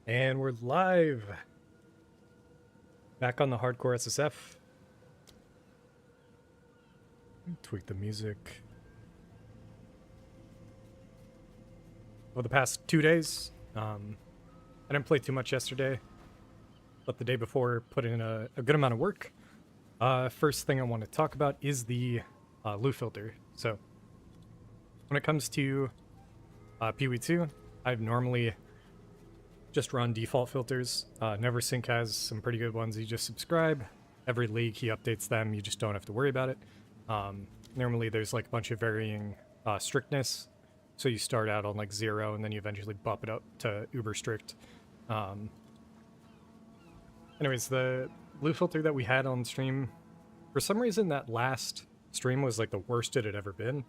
And we're live! Back on the Hardcore SSF. Tweak the music. Over the past 2 days, I didn't play too much yesterday, but the day before put in a good amount of work. First thing I want to talk about is the loot filter. So, when it comes to PW2, I've normally just run default filters. NeverSync has some pretty good ones. You just subscribe. Every league he updates them. You just don't have to worry about it. Normally there's like a bunch of varying strictness. So you start out on like 0 and then you eventually bump it up to uber strict. Anyways, the blue filter that we had on stream, for some reason that last stream was like the worst it had ever been.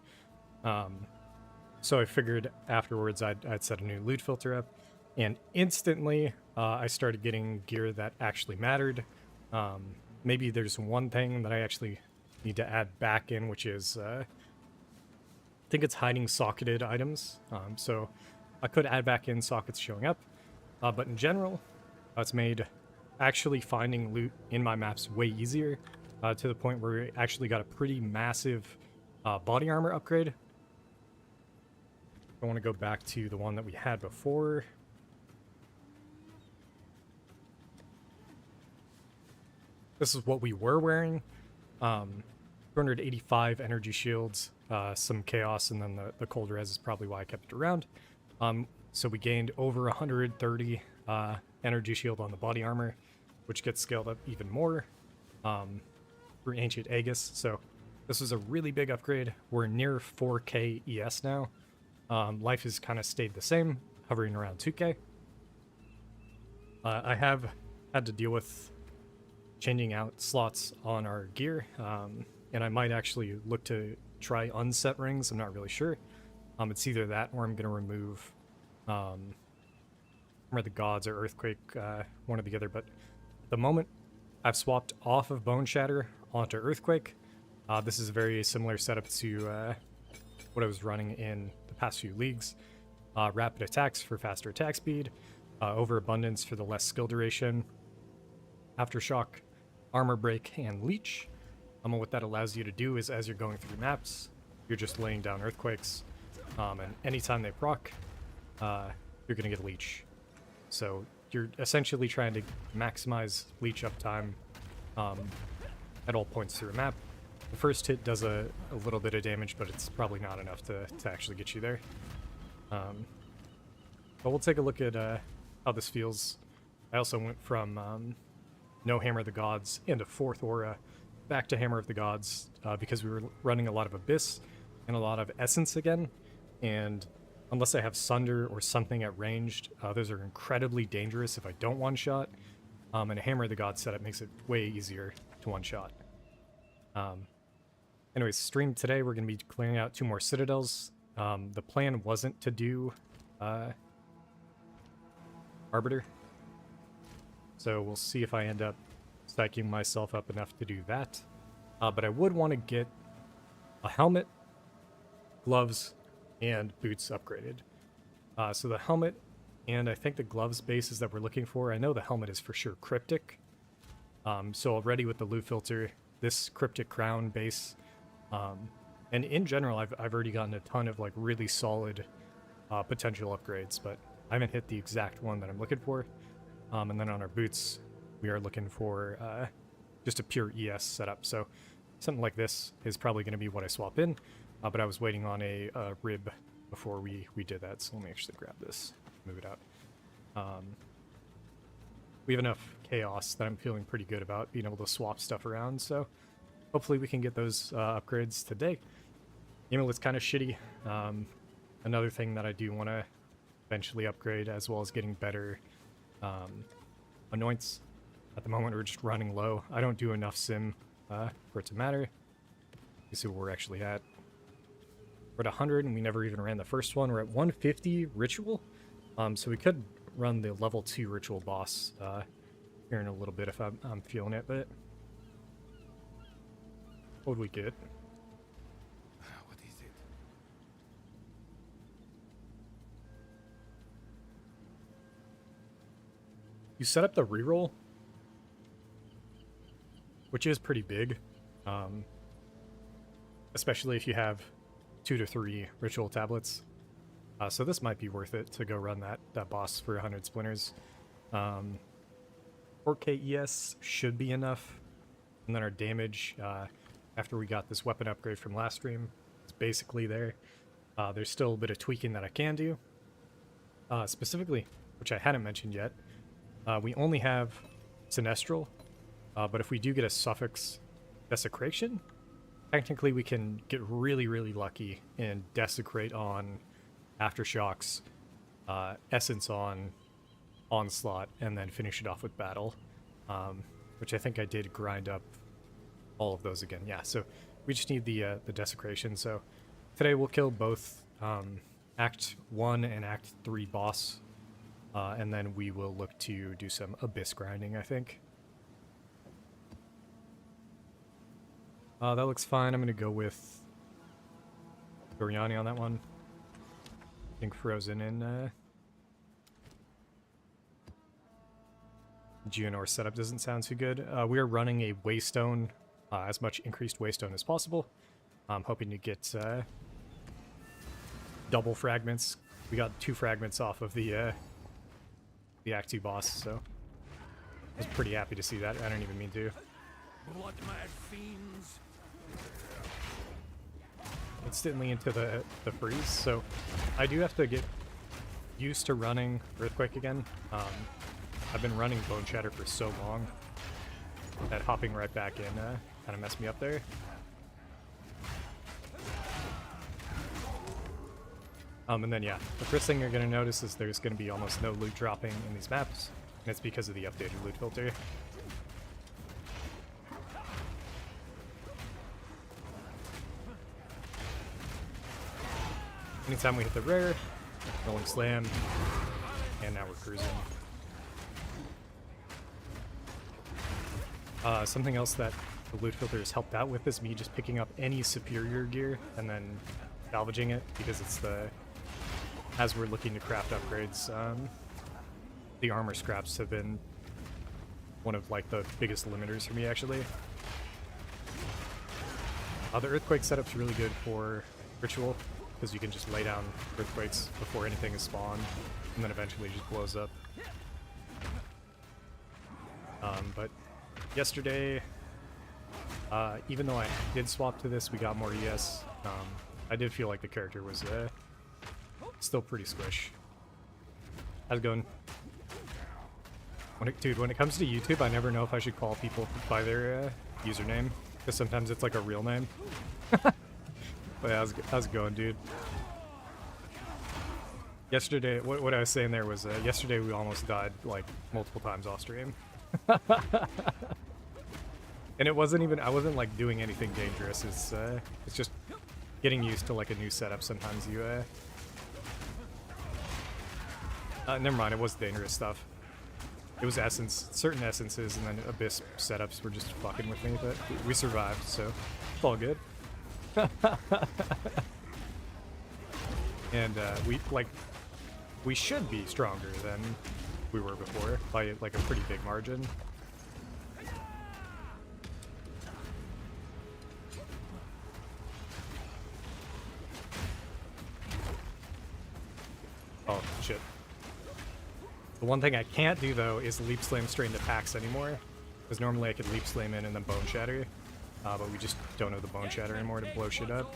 So I figured afterwards I'd set a new loot filter up. And instantly, I started getting gear that actually mattered. Maybe there's one thing that I actually need to add back in, which is, I think it's hiding socketed items. So I could add back in sockets showing up. But in general, it's made actually finding loot in my maps way easier, to the point where we actually got a pretty massive body armor upgrade. I want to go back to the one that we had before. This is what we were wearing. 285 energy shields, some chaos, and then the cold res is probably why I kept it around. So we gained over 130 energy shield on the body armor, which gets scaled up even more through Ancient Aegis. So this was a really big upgrade. We're near 4k ES now. Life has kind of stayed the same, hovering around 2k. I have had to deal with changing out slots on our gear, and I might actually look to try unset rings. I'm not really sure. It's either that or I'm going to remove Hammer of the Gods or Earthquake, one or the other, but at the moment I've swapped off of Bone Shatter onto Earthquake. This is a very similar setup to what I was running in the past few leagues. Rapid attacks for faster attack speed, overabundance for the less skill duration, aftershock, armor break, and leech. What that allows you to do is, as you're going through maps, you're just laying down earthquakes, and anytime they proc, you're gonna get a leech. So you're essentially trying to maximize leech uptime at all points through a map. The first hit does a little bit of damage, but it's probably not enough to actually get you there. But we'll take a look at how this feels. I also went from no Hammer of the Gods into 4th Aura back to Hammer of the Gods because we were running a lot of Abyss and a lot of Essence again, and unless I have Sunder or something at ranged, those are incredibly dangerous if I don't one-shot, and a Hammer of the Gods setup makes it way easier to one-shot. Anyways, stream today, we're going to be clearing out 2 more Citadels. The plan wasn't to do Arbiter, so we'll see if I end up stacking myself up enough to do that. But I would want to get a helmet, gloves, and boots upgraded. So the helmet and I think the gloves bases that we're looking for, I know the helmet is for sure cryptic. So already with the loot filter, this cryptic crown base, and in general, I've already gotten a ton of like really solid potential upgrades, but I haven't hit the exact one that I'm looking for. And then on our boots, we are looking for just a pure ES setup. So something like this is probably going to be what I swap in, but I was waiting on a rib before we did that. So let me actually grab this, move it out. We have enough chaos that I'm feeling pretty good about being able to swap stuff around. So hopefully we can get those upgrades today. Email is kind of shitty. Another thing that I do want to eventually upgrade, as well as getting better anoints. At the moment, we're just running low. I don't do enough sim for it to matter. You see where we're actually at. We're at 100, and we never even ran the first one. We're at 150 ritual, so we could run the level 2 ritual boss here in a little bit if I'm feeling it. But what would we get? What is it? you set up the reroll, which is pretty big, especially if you have 2 to 3 ritual tablets. So this might be worth it to go run that boss for 100 splinters. 4k ES should be enough, and then our damage, after we got this weapon upgrade from last stream, is basically there. There's still a bit of tweaking that I can do. Specifically, which I hadn't mentioned yet, we only have Sinestral, but if we do get a suffix Desecration, technically we can get really, really lucky and desecrate on Aftershocks, Essence on Onslaught, and then finish it off with Battle, which I think I did grind up all of those again. Yeah, so we just need the Desecration. So today we'll kill both Act 1 and Act 3 boss, and then we will look to do some Abyss grinding, I think. That looks fine. I'm going to go with Doriani on that one. I think Frozen in Geonor setup doesn't sound too good. We are running a Waystone, as much increased Waystone as possible. I'm hoping to get double fragments. We got 2 fragments off of the Act 2 boss, so I was pretty happy to see that. I don't even mean to. Blood mad fiends. Instantly into the freeze, so I do have to get used to running Earthquake again. I've been running Bone Shatter for so long that hopping right back in kind of messed me up there. And then yeah, the first thing you're going to notice is there's going to be almost no loot dropping in these maps, and it's because of the updated loot filter. Anytime we hit the rare, rolling slam, and now we're cruising. Something else that the loot filter has helped out with is me just picking up any superior gear and then salvaging it, because it's as we're looking to craft upgrades, the armor scraps have been one of like the biggest limiters for me actually. The Earthquake setup's really good for Ritual, because you can just lay down Earthquakes before anything is spawned, and then eventually just blows up. But yesterday, even though I did swap to this, we got more ES. I did feel like the character was still pretty squish. How's it going? Dude, when it comes to YouTube, I never know if I should call people by their username, because sometimes it's like a real name. But yeah, how's it going, dude? Yesterday, what I was saying there was, yesterday we almost died, like, multiple times off stream. And it wasn't even, I wasn't, like, doing anything dangerous. It's just getting used to, like, a new setup. Sometimes you, never mind, it was dangerous stuff. It was certain essences, and then Abyss setups were just fucking with me, but we survived, so it's all good. And we should be stronger than we were before by like a pretty big margin. Oh shit. The one thing I can't do though is Leap Slam straight into packs anymore, because normally I could Leap Slam in and then Bone Shatter. But we just don't have the Bone Shatter anymore to blow shit up.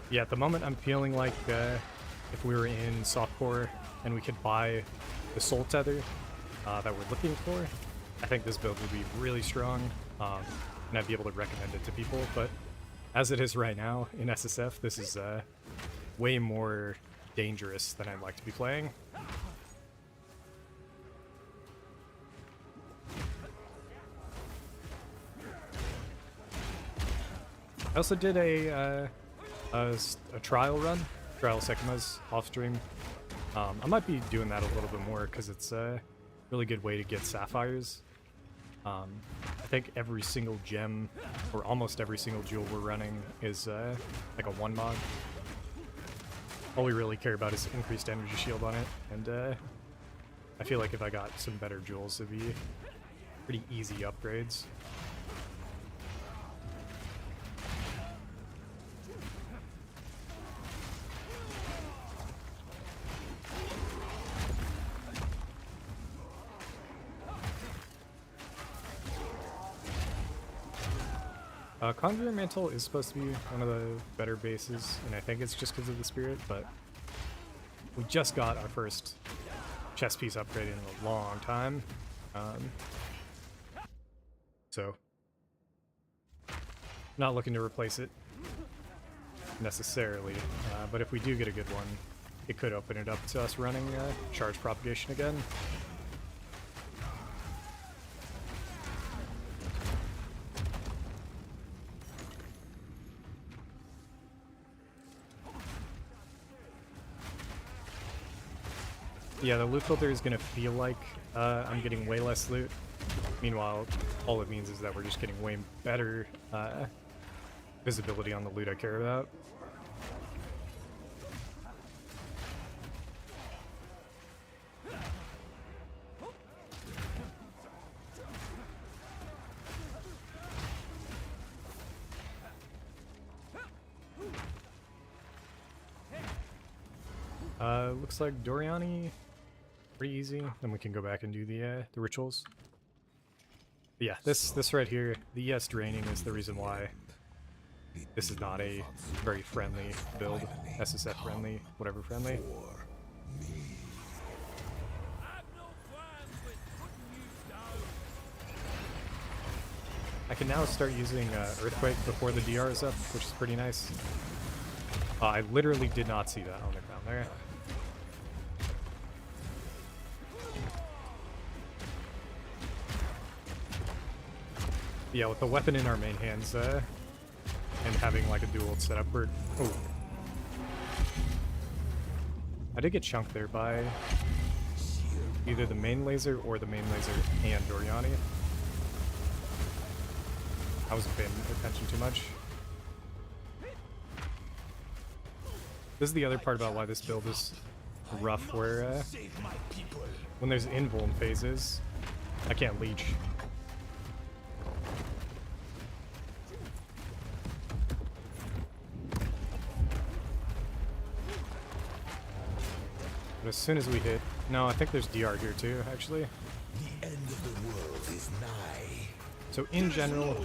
Yeah, at the moment I'm feeling like if we were in softcore and we could buy the Soul Tether that we're looking for, I think this build would be really strong. And I'd be able to recommend it to people, but as it is right now in SSF, this is way more dangerous than I'd like to be playing. I also did a trial run, Trial Sekima's off stream. I might be doing that a little bit more because it really good way to get sapphires. I think every single gem, or almost every single jewel we're running, is like a 1 mod. All we really care about is increased energy shield on it, and I feel like if I got some better jewels, it'd be pretty easy upgrades. Conjurer Mantle is supposed to be one of the better bases, and I think it's just because of the spirit, but we just got our first chest piece upgrade in a long time. So, not looking to replace it necessarily, but if we do get a good one, it could open it up to us running charge propagation again. Yeah, the loot filter is going to feel like I'm getting way less loot. Meanwhile, all it means is that we're just getting way better visibility on the loot I care about. Looks like Doriani, pretty easy. Then we can go back and do the rituals. But yeah, this right here, the ES draining is the reason why this is not a very friendly build, SSF friendly, whatever friendly. I can now start using Earthquake before the DR is up, which is pretty nice. I literally did not see that on the ground there. Yeah, with the weapon in our main hands, and having like a dual setup, we're... Oh. I did get chunked there by either the main laser or the main laser and Doriani. I wasn't paying attention too much. This is the other part about why this build is rough, where when there's invuln phases, I can't leech. But as soon as we hit... No, I think there's DR here too, actually. The end of the world is nigh. So in general,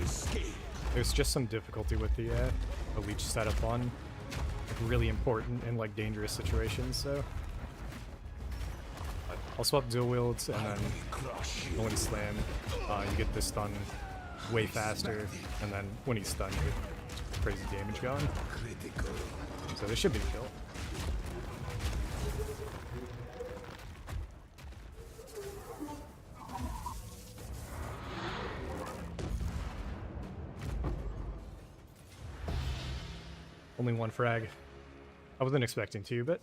there's just some difficulty with the leech setup on like, really important and like dangerous situations, so... I'll swap dual wields and then go and slam. You get this stun way faster, and then when he's stunned, you get crazy damage going. So this should be a kill. Only one frag. I wasn't expecting to, but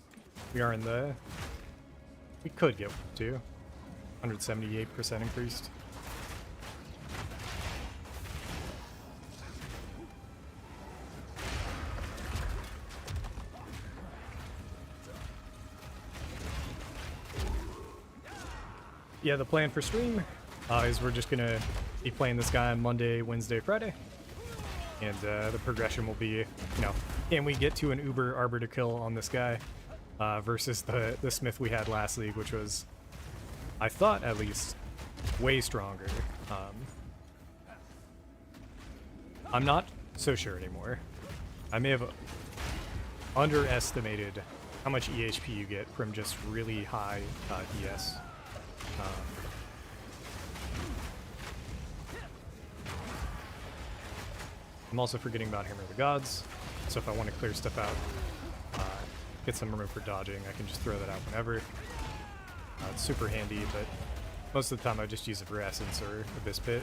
we are in the... We could get 2. 178% increased. Yeah, the plan for stream is we're just gonna be playing this guy on Monday, Wednesday, Friday. And the progression will be, you know, can we get to an Uber Arbiter kill on this guy versus the Smith we had last league, which was, I thought at least, way stronger. I'm not so sure anymore. I may have underestimated how much EHP you get from just really high ES. I'm also forgetting about Hammer of the Gods, so if I want to clear stuff out, get some room for dodging, I can just throw that out whenever. It's super handy, but most of the time I just use it for Essence or Abyss Pit.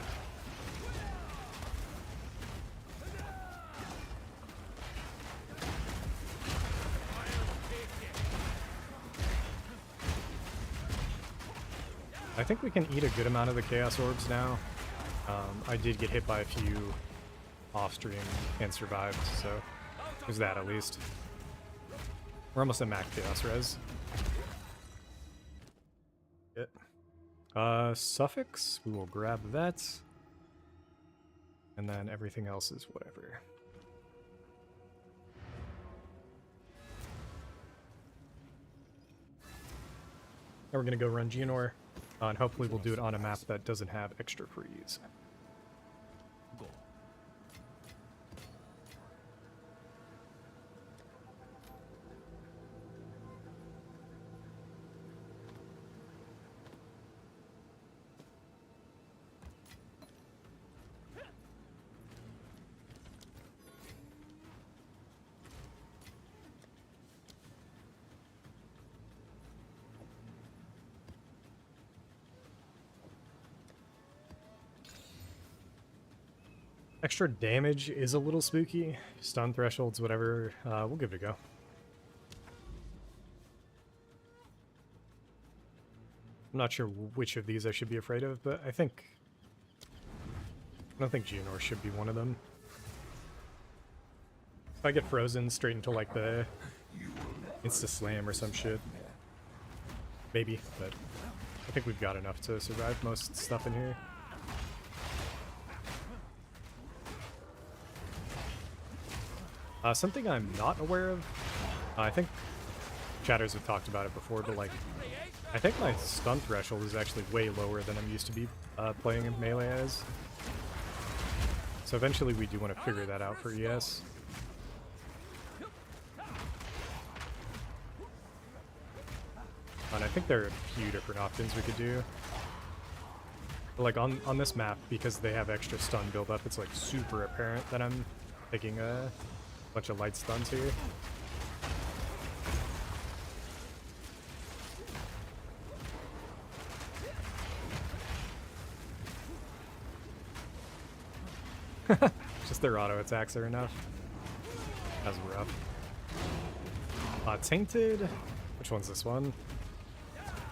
I think we can eat a good amount of the Chaos Orbs now. I did get hit by a few off-stream and survived, so there's that at least. We're almost at max Chaos Res. Suffix, we will grab that. And then everything else is whatever. Now we're gonna go run Geonor, and hopefully we'll do it on a map that doesn't have extra freeze. Extra damage is a little spooky. Stun thresholds, whatever. We'll give it a go. I'm not sure which of these I should be afraid of, but I don't think Geonor should be one of them. If I get frozen straight into like the insta slam or some shit, maybe, but I think we've got enough to survive most stuff in here. Something I'm not aware of, I think chatters have talked about it before, but like, I think my stun threshold is actually way lower than I'm used to be playing in melee as. So eventually we do want to figure that out for ES. And I think there are a few different options we could do. But like on this map, because they have extra stun build-up, it's like super apparent that I'm taking a bunch of light stuns here. Just their auto attacks are enough. That's rough. Tainted. Which one's this one?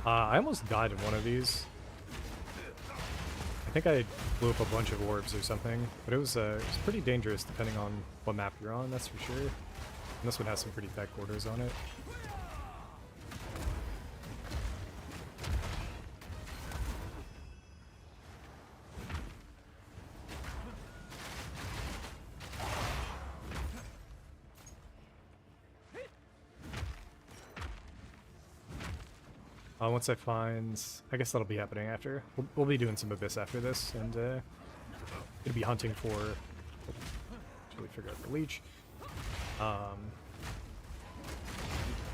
I almost died in one of these. I think I blew up a bunch of orbs or something, but it was pretty dangerous depending on what map you're on, that's for sure. And this one has some pretty tight quarters on it. Once I find... I guess that'll be happening after. We'll be doing some Abyss after this, and gonna be hunting for... Actually figure out the leech.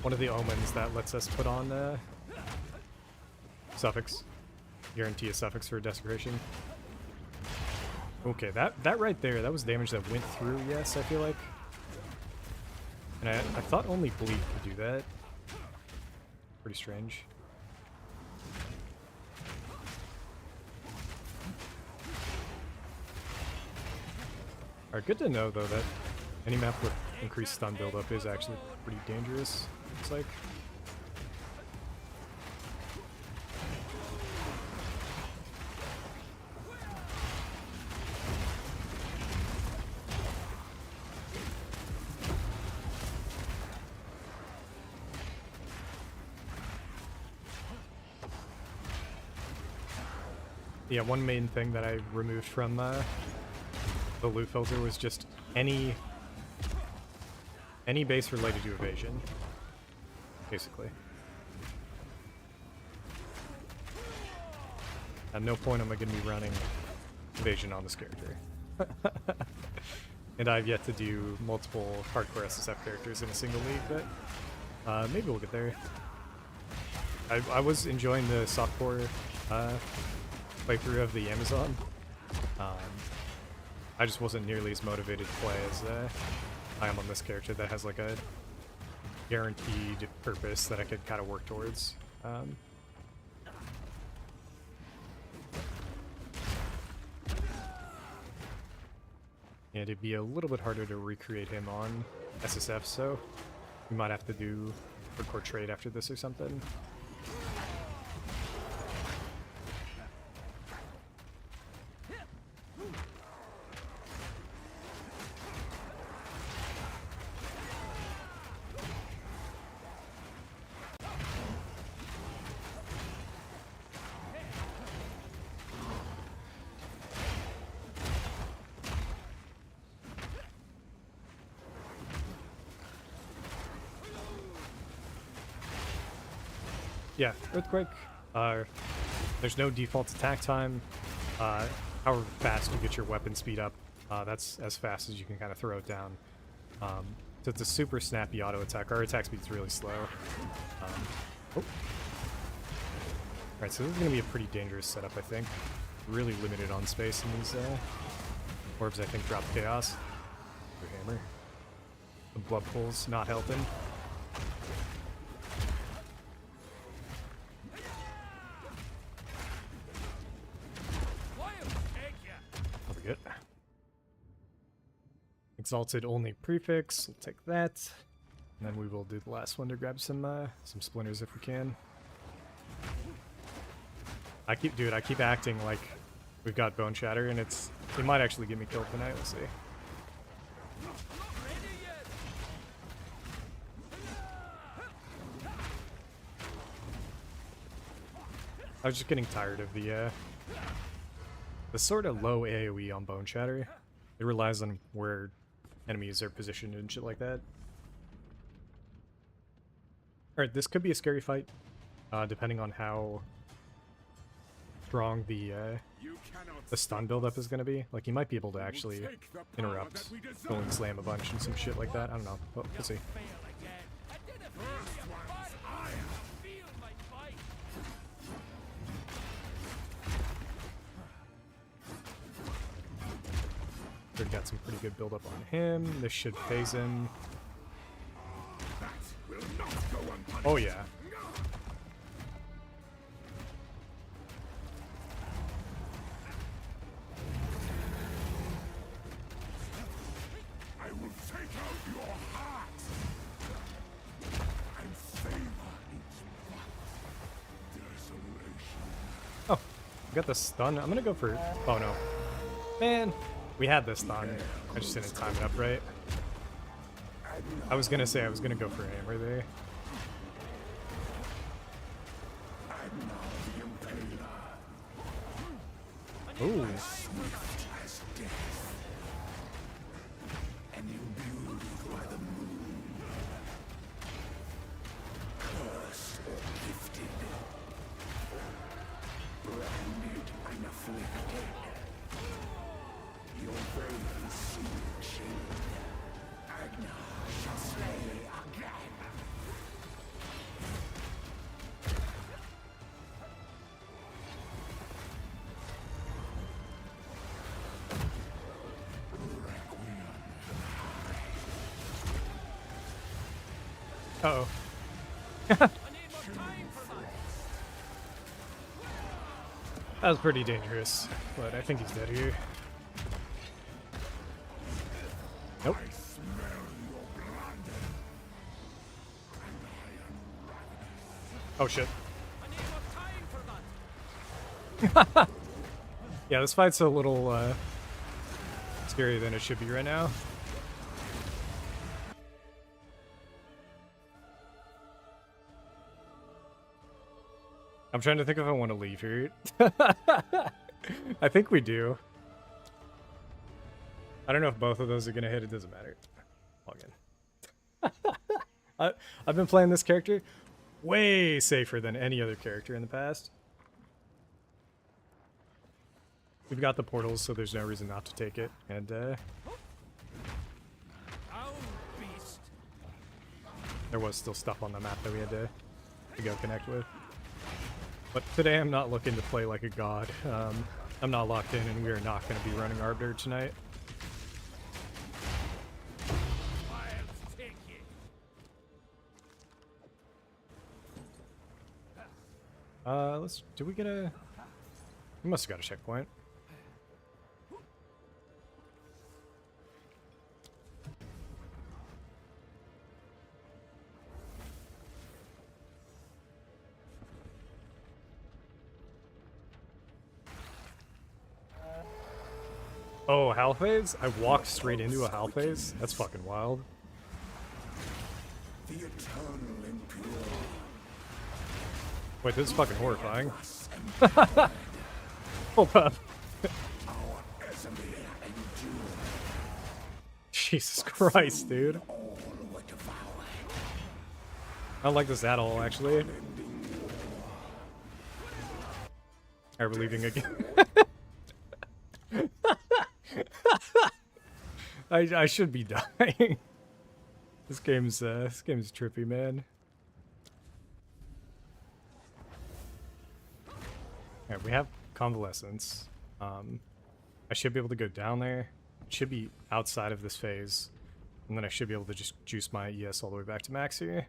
One of the omens that lets us put on suffix. Guarantee a suffix for desecration. Okay, that right there, that was damage that went through, yes, I feel like. And I thought only bleed could do that. Pretty strange. Alright, good to know, though, that any map with increased stun buildup is actually pretty dangerous, looks like. Yeah, one main thing that I removed from the loot filter was just any base related to evasion, basically. At no point am I going to be running evasion on this character. And I've yet to do multiple hardcore SSF characters in a single league, but maybe we'll get there. I was enjoying the softcore playthrough of the Amazon. I just wasn't nearly as motivated to play as I am on this character that has like a guaranteed purpose that I could kind of work towards. And it'd be a little bit harder to recreate him on SSF, so we might have to do hardcore trade after this or something. Yeah, Earthquake. There's no default attack time. However fast you get your weapon speed up, that's as fast as you can kind of throw it down. So it's a super snappy auto attack. Our attack speed's really slow. Oh. Alright, so this is going to be a pretty dangerous setup, I think. Really limited on space in these orbs, I think, drop chaos. Your hammer. The blood pool's not helping. That'll be good. Exalted only prefix. We'll take that. And then we will do the last one to grab some splinters if we can. I keep acting like we've got Bone Shatter, and it might actually get me killed tonight. We'll see. I was just getting tired of the sort of low AoE on Bone Shatter. It relies on where enemies are positioned and shit like that. Alright, this could be a scary fight, depending on how strong the stun buildup is going to be. Like, you might be able to actually interrupt, going slam a bunch and some shit like that. I don't know. We'll see. We've got some pretty good buildup on him. This should phase him. Oh yeah. I will take out your heart and savor its desolation. Oh, we got the stun. I'm gonna go for. Oh no, man, we had this stun. I just didn't time it up right. I was gonna say I was gonna go for a hammer there. Ooh. Swift as death, and imbued by the moon, cursed or gifted, branded and afflicted, your very sealed shield, Agna shall slay again. Uh-oh. That was pretty dangerous, but I think he's dead here. Nope. Oh shit. Yeah, this fight's a little scarier than it should be right now. I'm trying to think if I want to leave here. I think we do. I don't know if both of those are going to hit. It doesn't matter. Log in. I've been playing this character way safer than any other character in the past. We've got the portals, so there's no reason not to take it. And there was still stuff on the map that we had to go connect with. But today I'm not looking to play like a god. I'm not locked in, and we are not going to be running Arbiter tonight. Did we get a... We must have got a checkpoint. Oh, Hal phase? I walked straight into a Hal phase? That's fucking wild. The eternal impure. Wait, this is fucking horrifying. Hold up. Jesus Christ, dude. I don't like this at all, actually. Are we leaving again? I should be dying. This game's trippy, man. Alright, we have Convalescence. I should be able to go down there. It should be outside of this phase. And then I should be able to just juice my ES all the way back to max here.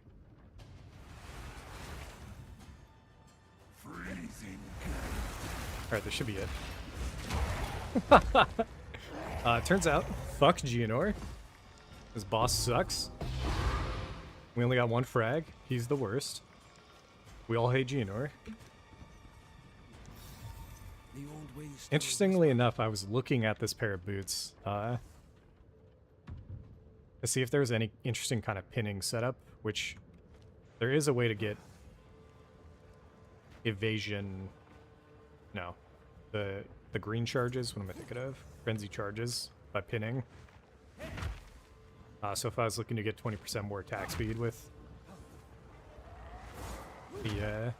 Alright, this should be it. Turns out, fuck Geonor. This boss sucks. We only got one frag. He's the worst. We all hate Geonor. Interestingly enough, I was looking at this pair of boots to see if there was any interesting kind of pinning setup, which there is a way to get evasion. No, the green charges. What am I thinking of? Frenzy charges by pinning. So if I was looking to get 20% more attack speed with the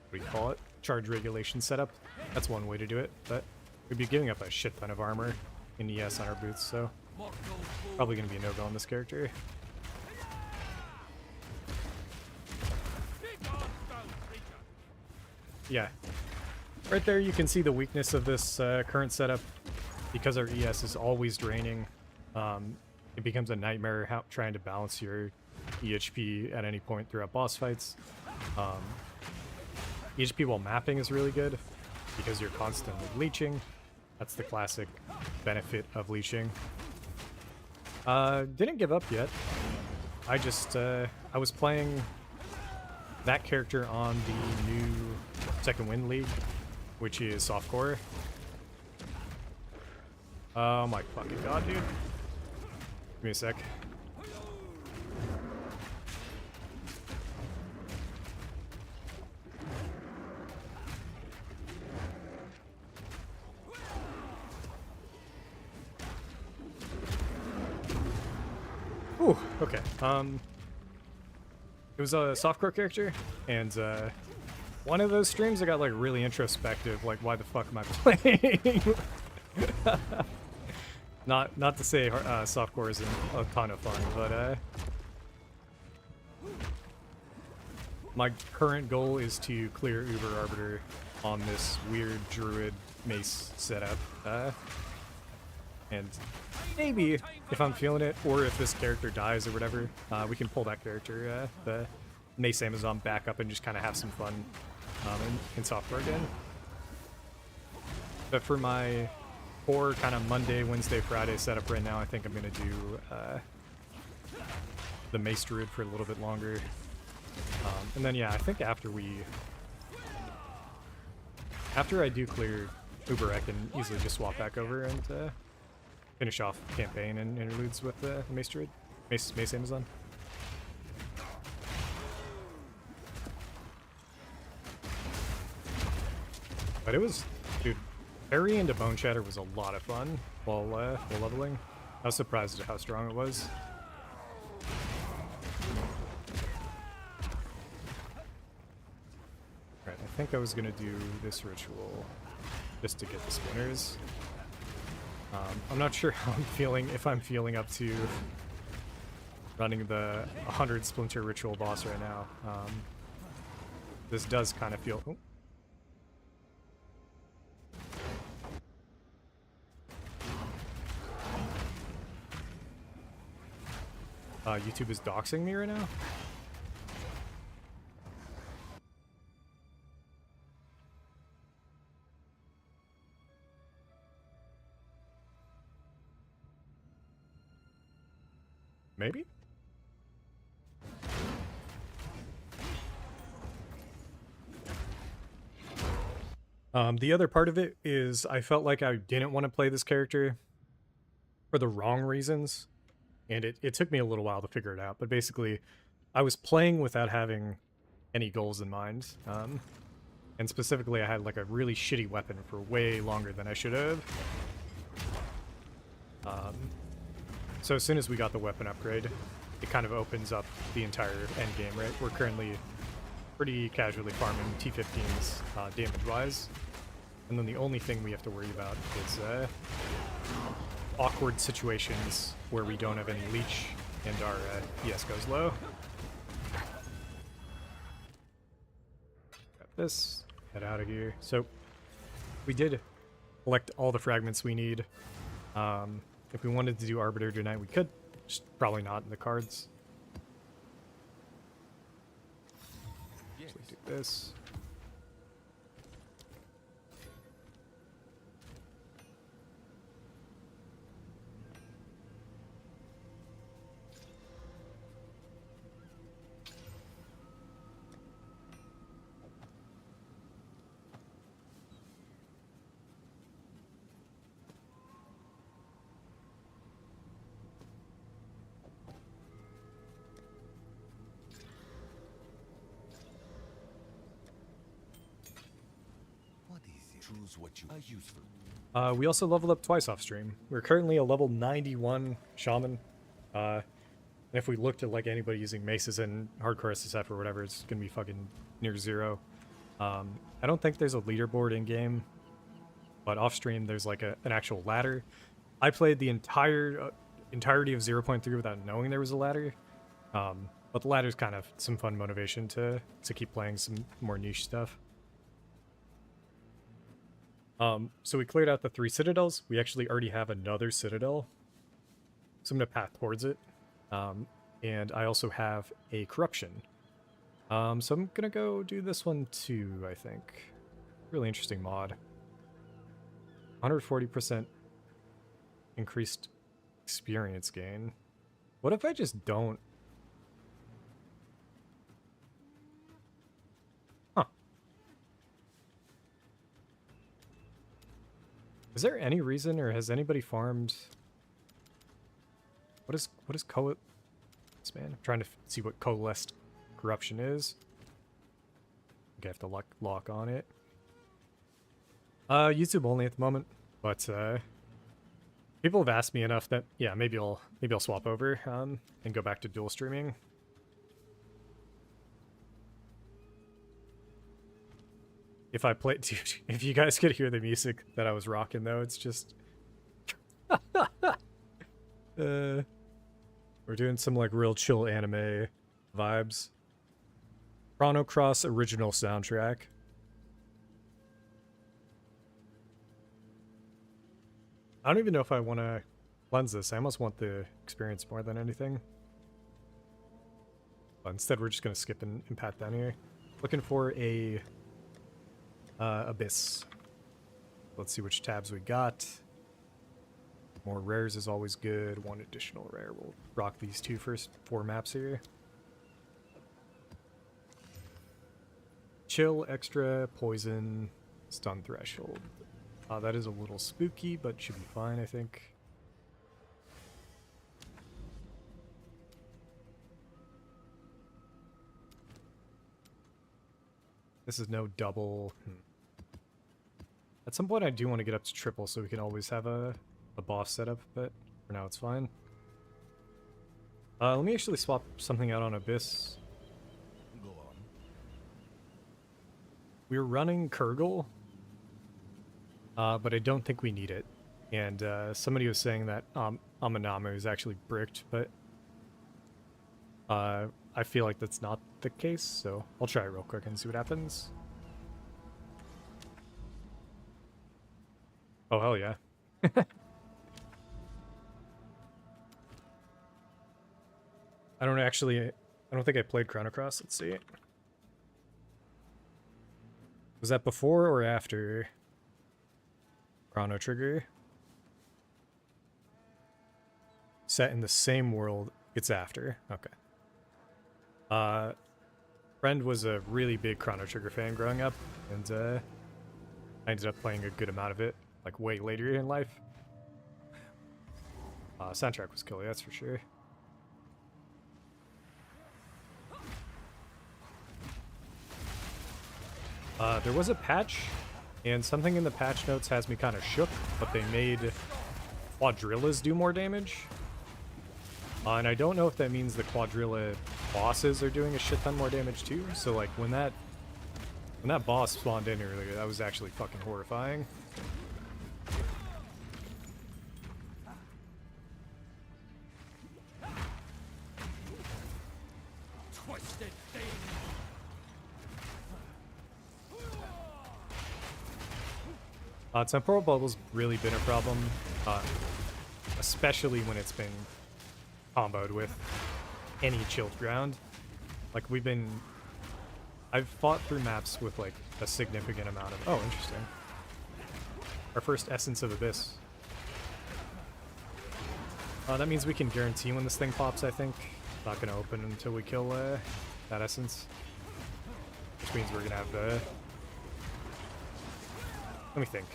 what do you call it? Charge regulation setup. That's one way to do it, but we'd be giving up a shit ton of armor in ES on our boots, so probably going to be a no-go on this character. Yeah. Right there you can see the weakness of this current setup. Because our ES is always draining, it becomes a nightmare trying to balance your EHP at any point throughout boss fights. EHP while mapping is really good because you're constantly leeching. That's the classic benefit of leeching. Didn't give up yet. I just, I was playing that character on the new Second Wind League, which is softcore. Oh my fucking god, dude. Give me a sec. Ooh, okay. It was a softcore character, and one of those streams I got like really introspective, like why the fuck am I playing? Not to say softcore isn't a ton of fun, but my current goal is to clear Uber Arbiter on this weird Druid Mace setup. And maybe, if I'm feeling it, or if this character dies or whatever, we can pull that character, the Mace Amazon, back up and just kind of have some fun in software again. But for my core kind of Monday, Wednesday, Friday setup right now, I think I'm going to do the Mace Druid for a little bit longer. And then, yeah, I think after I do clear Uber, I can easily just swap back over and finish off campaign and interludes with the Mace Druid, Mace Amazon. But it was, dude, parry into Bone Shatter was a lot of fun while leveling. I was surprised at how strong it was. Right, I think I was gonna do this ritual just to get the spinners. I'm not sure how I'm feeling, if I'm feeling up to running the 100 Splinter Ritual boss right now. This does kind of feel... Oh. YouTube is doxing me right now? Maybe? The other part of it is I felt like I didn't want to play this character for the wrong reasons, and it took me a little while to figure it out, but basically I was playing without having any goals in mind, and specifically I had like a really shitty weapon for way longer than I should have. So as soon as we got the weapon upgrade, it kind of opens up the entire end game, right? We're currently pretty casually farming T15s damage-wise. And then the only thing we have to worry about is awkward situations where we don't have any leech and our ES goes low. Got this. Head out of here. So we did collect all the fragments we need. If we wanted to do Arbiter tonight, we could. Just probably not in the cards. Yes. So do this. What is it? Choose what you are useful. We also leveled up twice off stream. We're currently a level 91 shaman. And if we looked at like anybody using maces in hardcore SSF or whatever, it's gonna be fucking near 0. I don't think there's a leaderboard in game, but off stream there's like an actual ladder. I played the entirety of 0.3 without knowing there was a ladder, but the ladder's kind of some fun motivation to keep playing some more niche stuff. So we cleared out the 3 citadels. We actually already have another citadel, so I'm gonna path towards it. And I also have a corruption. So I'm gonna go do this one too, I think. Really interesting mod. 140% increased experience gain. What if I just don't? Huh. Is there any reason, or has anybody farmed? What is man? I'm trying to see what coalesced corruption is. I have to lock on it. YouTube only at the moment, but people have asked me enough that yeah, maybe I'll swap over and go back to dual streaming. If I play, dude, if you guys could hear the music that I was rocking though, it's just we're doing some like real chill anime vibes. Chrono Cross original soundtrack. I don't even know if I want to cleanse this. I almost want the experience more than anything. But instead, we're just going to skip and pat down here. Looking for a Abyss. Let's see which tabs we got. More rares is always good. 1 additional rare. We'll rock these 2 first 4 maps here. Chill, extra, poison, stun threshold. That is a little spooky, but should be fine, I think. This is no double. At some point I do want to get up to triple so we can always have a boss setup, but for now it's fine. Let me actually swap something out on Abyss. Go on. We're running Kurgle, but I don't think we need it. And somebody was saying that Amanama is actually bricked, but I feel like that's not the case, so I'll try it real quick and see what happens. Oh, hell yeah. I don't think I played Chrono Cross. Let's see. Was that before or after Chrono Trigger? Set in the same world. It's after. Okay. Friend was a really big Chrono Trigger fan growing up, and I ended up playing a good amount of it, like way later in life. Soundtrack was killer, that's for sure. There was a patch, and something in the patch notes has me kind of shook, but they made Quadrillas do more damage. And I don't know if that means the Quadrilla bosses are doing a shit ton more damage too. So like when that boss spawned in earlier, that was actually fucking horrifying. Twisted thing. Temporal bubble's really been a problem, especially when it's been comboed with any chilled ground. Like I've fought through maps with like a significant amount of, oh, interesting. Our first Essence of Abyss. That means we can guarantee when this thing pops, I think. Not gonna open until we kill that Essence. Which means we're gonna have the... Let me think.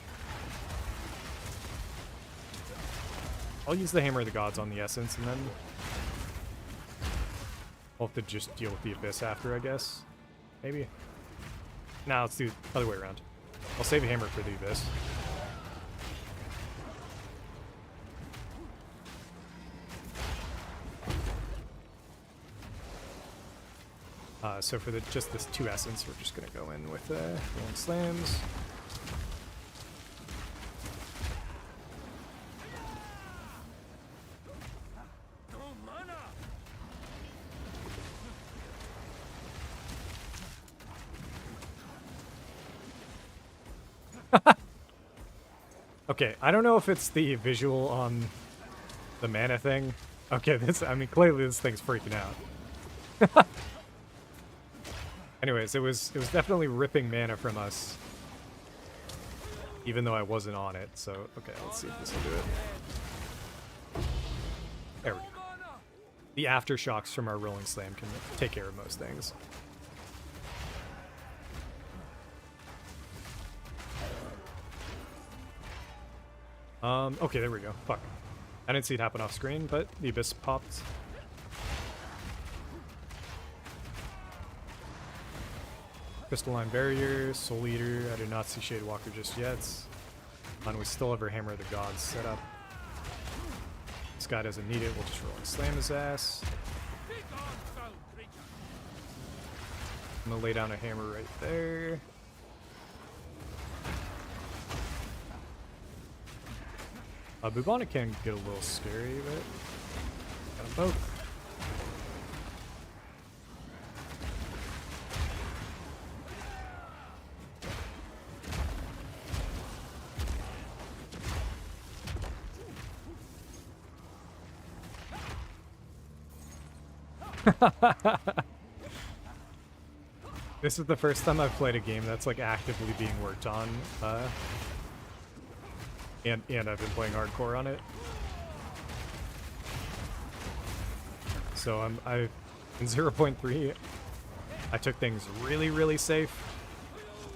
I'll use the Hammer of the Gods on the Essence, and then I'll have to just deal with the Abyss after, I guess. Maybe. Nah, let's do the other way around. I'll save a Hammer for the Abyss. So for just this 2 Essence, we're just gonna go in with Rolling Slams. Okay, I don't know if it's the visual on the mana thing. Okay, I mean, clearly this thing's freaking out. Anyways, it was definitely ripping mana from us, even though I wasn't on it. So, okay, let's see if this will do it. There we go. The aftershocks from our Rolling Slam can take care of most things. Okay, there we go. Fuck. I didn't see it happen off screen, but the Abyss popped. Crystalline Barrier, Soul Eater. I did not see Shade Walker just yet. And we still have our Hammer of the Gods set up. This guy doesn't need it. We'll just roll and slam his ass. I'm gonna lay down a hammer right there. Bubonic can get a little scary, but got them both. This is the first time I've played a game that's like actively being worked on, and I've been playing hardcore on it. So in 0.3, I took things really safe.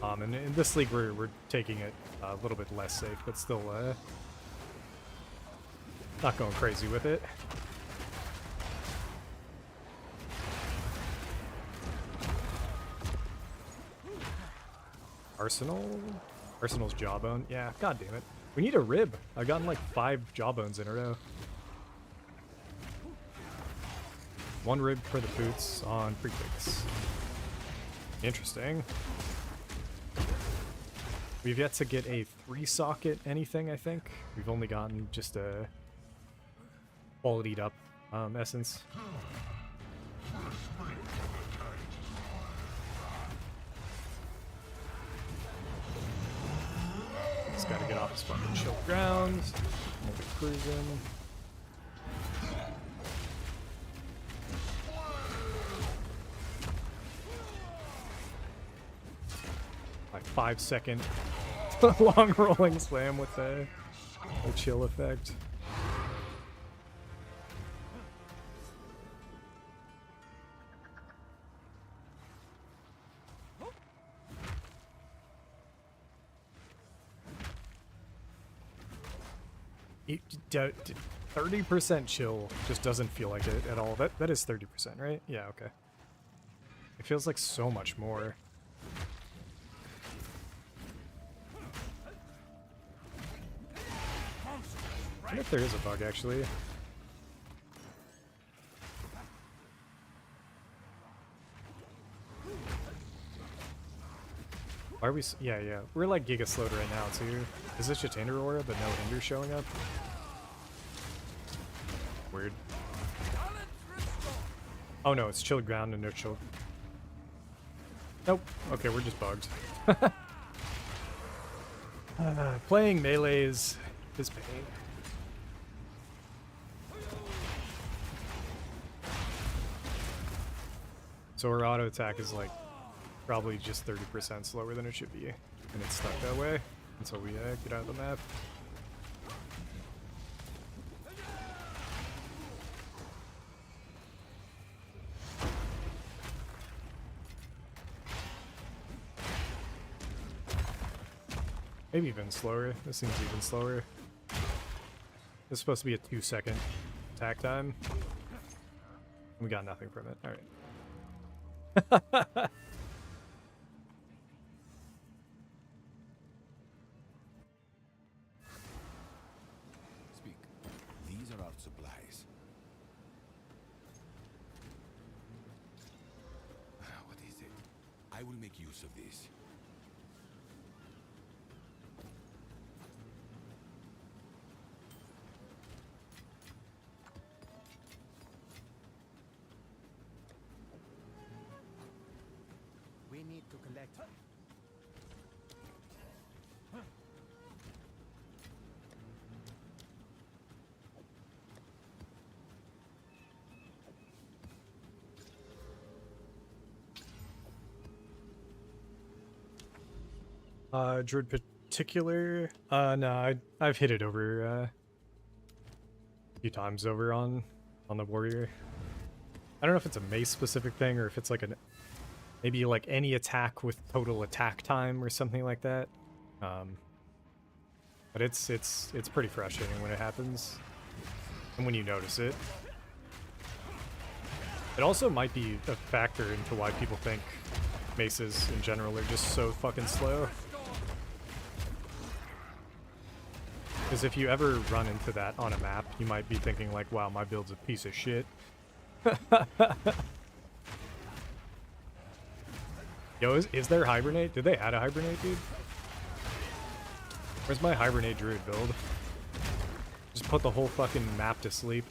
And in this league we're taking it a little bit less safe, but still not going crazy with it. Arsenal's Jawbone. Yeah, god damn it. We need a rib. I've gotten like 5 Jawbones in a row. 1 rib for the boots on Prefix. Interesting. We've yet to get a 3-socket anything, I think. We've only gotten just a qualitied up Essence. Just gotta get off this fucking chill ground. We'll be cruising. My 5-second long rolling slam with the chill effect. You 30% chill just doesn't feel like it at all. That is 30%, right? Yeah, okay. It feels like so much more. I wonder if there is a bug, actually. Are we? Yeah, yeah. We're like giga slowed right now too. Is this just Hinder Aura, but no Hinder showing up? Weird. Oh no, it's chilled ground and no chilled. Nope. Okay, we're just bugged. Playing melee is pain. So our auto attack is like probably just 30% slower than it should be, and it's stuck that way until we get out of the map. Maybe even slower. This seems even slower. It's supposed to be a 2-second attack time. We got nothing from it. Alright. Speak. These are our supplies. What is it? I will make use of this. We need to collect. Druid particular? No, I've hit it over a few times over on the warrior. I don't know if it's a mace specific thing or if it's like maybe like any attack with total attack time or something like that. But it's pretty frustrating when it happens and when you notice it. It also might be a factor into why people think maces in general are just so fucking slow. Because if you ever run into that on a map, you might be thinking like, wow, my build's a piece of shit. Yo, is there Hibernate? Did they add a Hibernate, dude? Where's my Hibernate Druid build? Just put the whole fucking map to sleep.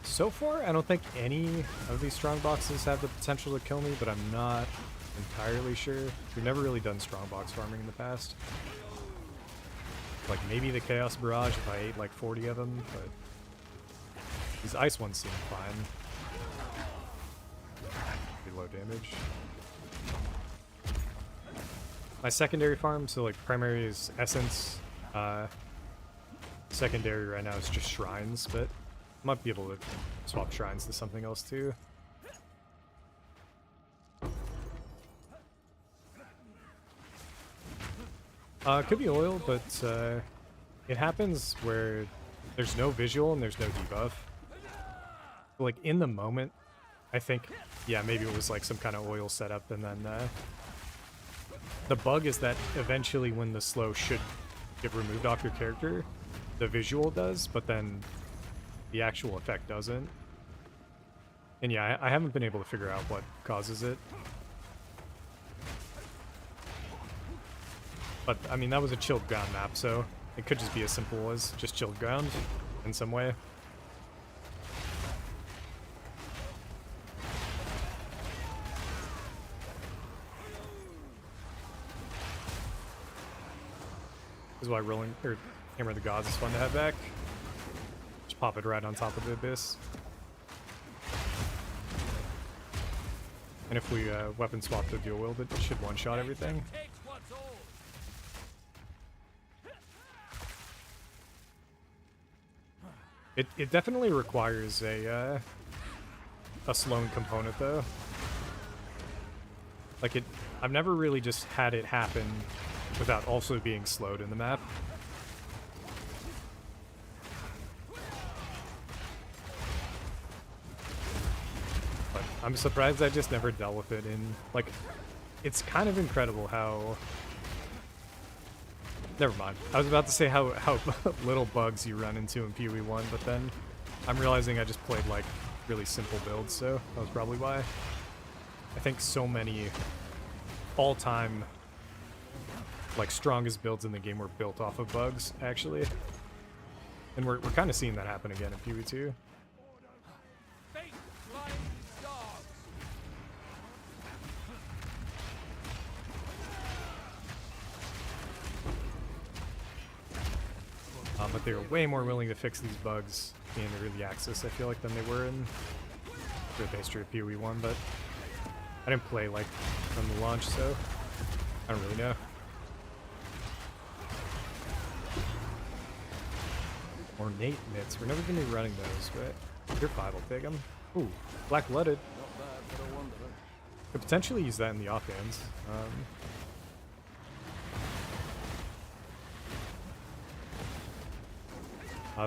So far, I don't think any of these strong boxes have the potential to kill me, but I'm not entirely sure. We've never really done strong box farming in the past. Like maybe the Chaos Barrage if I ate like 40 of them, but these ice ones seem fine. Pretty low damage. My secondary farm, so like primary is Essence. Secondary right now is just Shrines, but I might be able to swap Shrines to something else too. Could be oil, but it happens where there's no visual and there's no debuff. Like in the moment, I think, yeah, maybe it was like some kind of oil setup, and then the bug is that eventually when the slow should get removed off your character, the visual does, but then the actual effect doesn't. And yeah, I haven't been able to figure out what causes it. But, I mean, that was a chilled ground map, so it could just be as simple as just chilled ground in some way. This is why rolling, or Hammer of the Gods is fun to have back. Just pop it right on top of the Abyss. And if we weapon swap the dual wield, it should one-shot everything. It definitely requires a slowing component though. Like I've never really just had it happen without also being slowed in the map. But I'm surprised I just never dealt with it in, like, it's kind of incredible how Never mind. I was about to say how little bugs you run into in PoE1, but then I'm realizing I just played like really simple builds, so that was probably why. I think so many all-time like strongest builds in the game were built off of bugs, actually. And we're kind of seeing that happen again in PoE2. But they were way more willing to fix these bugs in early access, I feel like, than they were in the history of PoE1, but I didn't play like from the launch, so I don't really know. Ornate mitts. We're never going to be running those, but Tier 5 will take them. Ooh, black-blooded. Could potentially use that in the offhands.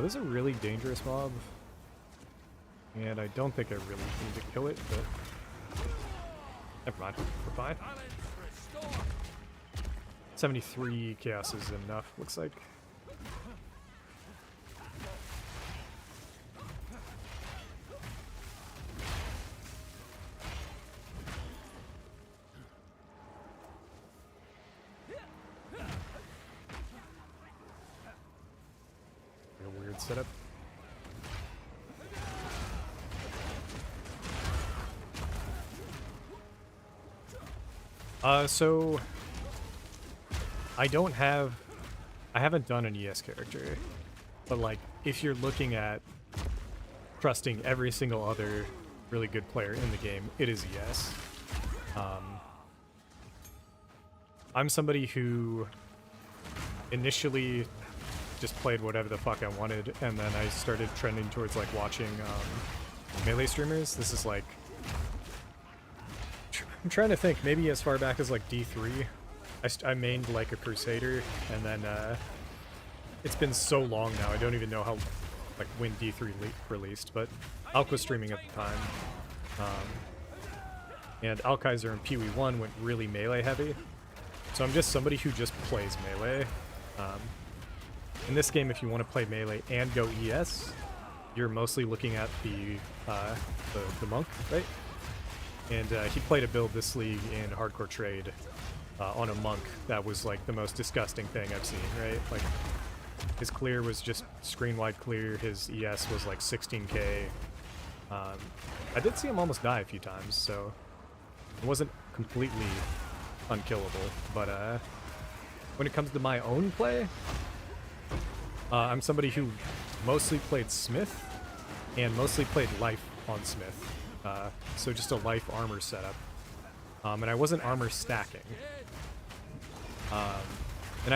This is a really dangerous mob, and I don't think I really need to kill it, but never mind, we're fine. 73 chaos is enough, looks like. Setup. So I haven't done an ES character, but like if you're looking at trusting every single other really good player in the game, it is ES. I'm somebody who initially just played whatever the fuck I wanted, and then I started trending towards like watching melee streamers. This is like, I'm trying to think, maybe as far back as like D3. I mained like a Crusader, and then it's been so long now, I don't even know how, like when D3 released, but Alk was streaming at the time. And Alkaiser and PoE1 went really melee heavy. So I'm just somebody who just plays melee. In this game, if you want to play melee and go ES, you're mostly looking at the monk, right? And he played a build this league in hardcore trade on a monk that was like the most disgusting thing I've seen, right? Like his clear was just screen wide clear. His ES was like 16k. I did see him almost die a few times, so it wasn't completely unkillable. But when it comes to my own play, I'm somebody who mostly played Smith and mostly played Life on Smith. So just a Life armor setup. And I wasn't armor stacking. And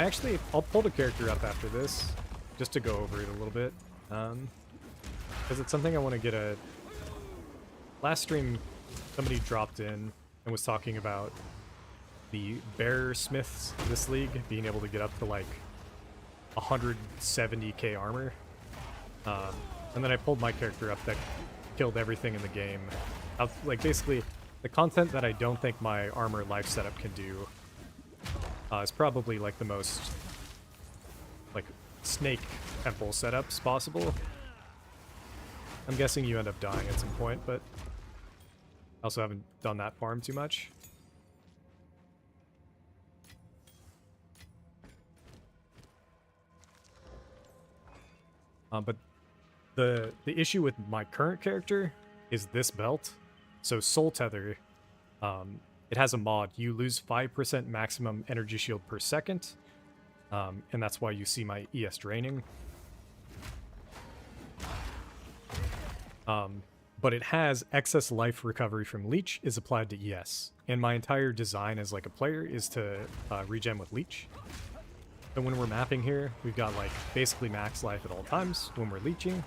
I'll pull the character up after this, just to go over it a little bit. Because it's something I want to get a... Last stream, somebody dropped in and was talking about the bearer smiths in this league being able to get up to like 170k armor. And then I pulled my character up that killed everything in the game. Like basically, the content that I don't think my armor life setup can do is probably like the most like snake temple setups possible. I'm guessing you end up dying at some point, but I also haven't done that farm too much. But the issue with my current character is this belt. So Soul Tether, it has a mod. You lose 5% maximum energy shield per second, and that's why you see my ES draining. But it has excess life recovery from Leech is applied to ES, and my entire design as like a player is to regen with Leech. And when we're mapping here, we've got like basically max life at all times when we're leeching.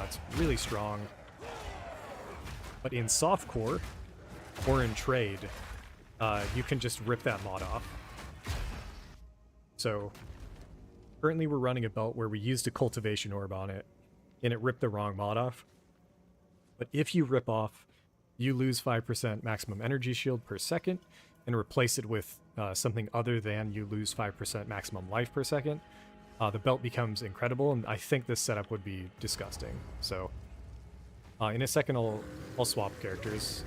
It's really strong. But in softcore or in trade, you can just rip that mod off. So currently we're running a belt where we used a cultivation orb on it, and it ripped the wrong mod off. But if you rip off, you lose 5% maximum energy shield per second, and replace it with something other than you lose 5% maximum life per second, the belt becomes incredible, and I think this setup would be disgusting. So in a second, I'll swap characters.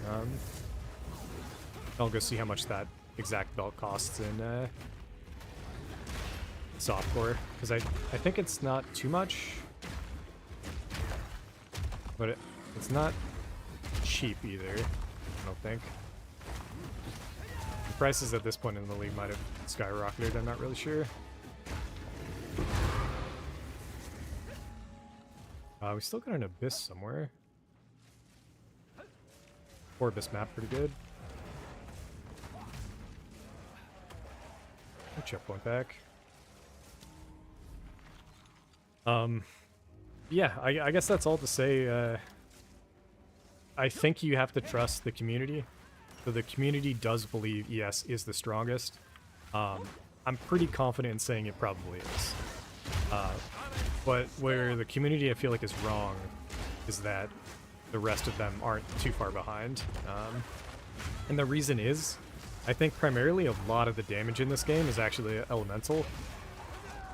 I'll go see how much that exact belt costs in softcore, because I think it's not too much, but it's not cheap either, I don't think. The prices at this point in the league might have skyrocketed, I'm not really sure. We still got an Abyss somewhere. Or Abyss map pretty good. Checkpoint back. Yeah, I guess that's all to say. I think you have to trust the community. So the community does believe ES is the strongest. I'm pretty confident in saying it probably is. But where the community I feel like is wrong is that the rest of them aren't too far behind. And the reason is, I think primarily a lot of the damage in this game is actually elemental.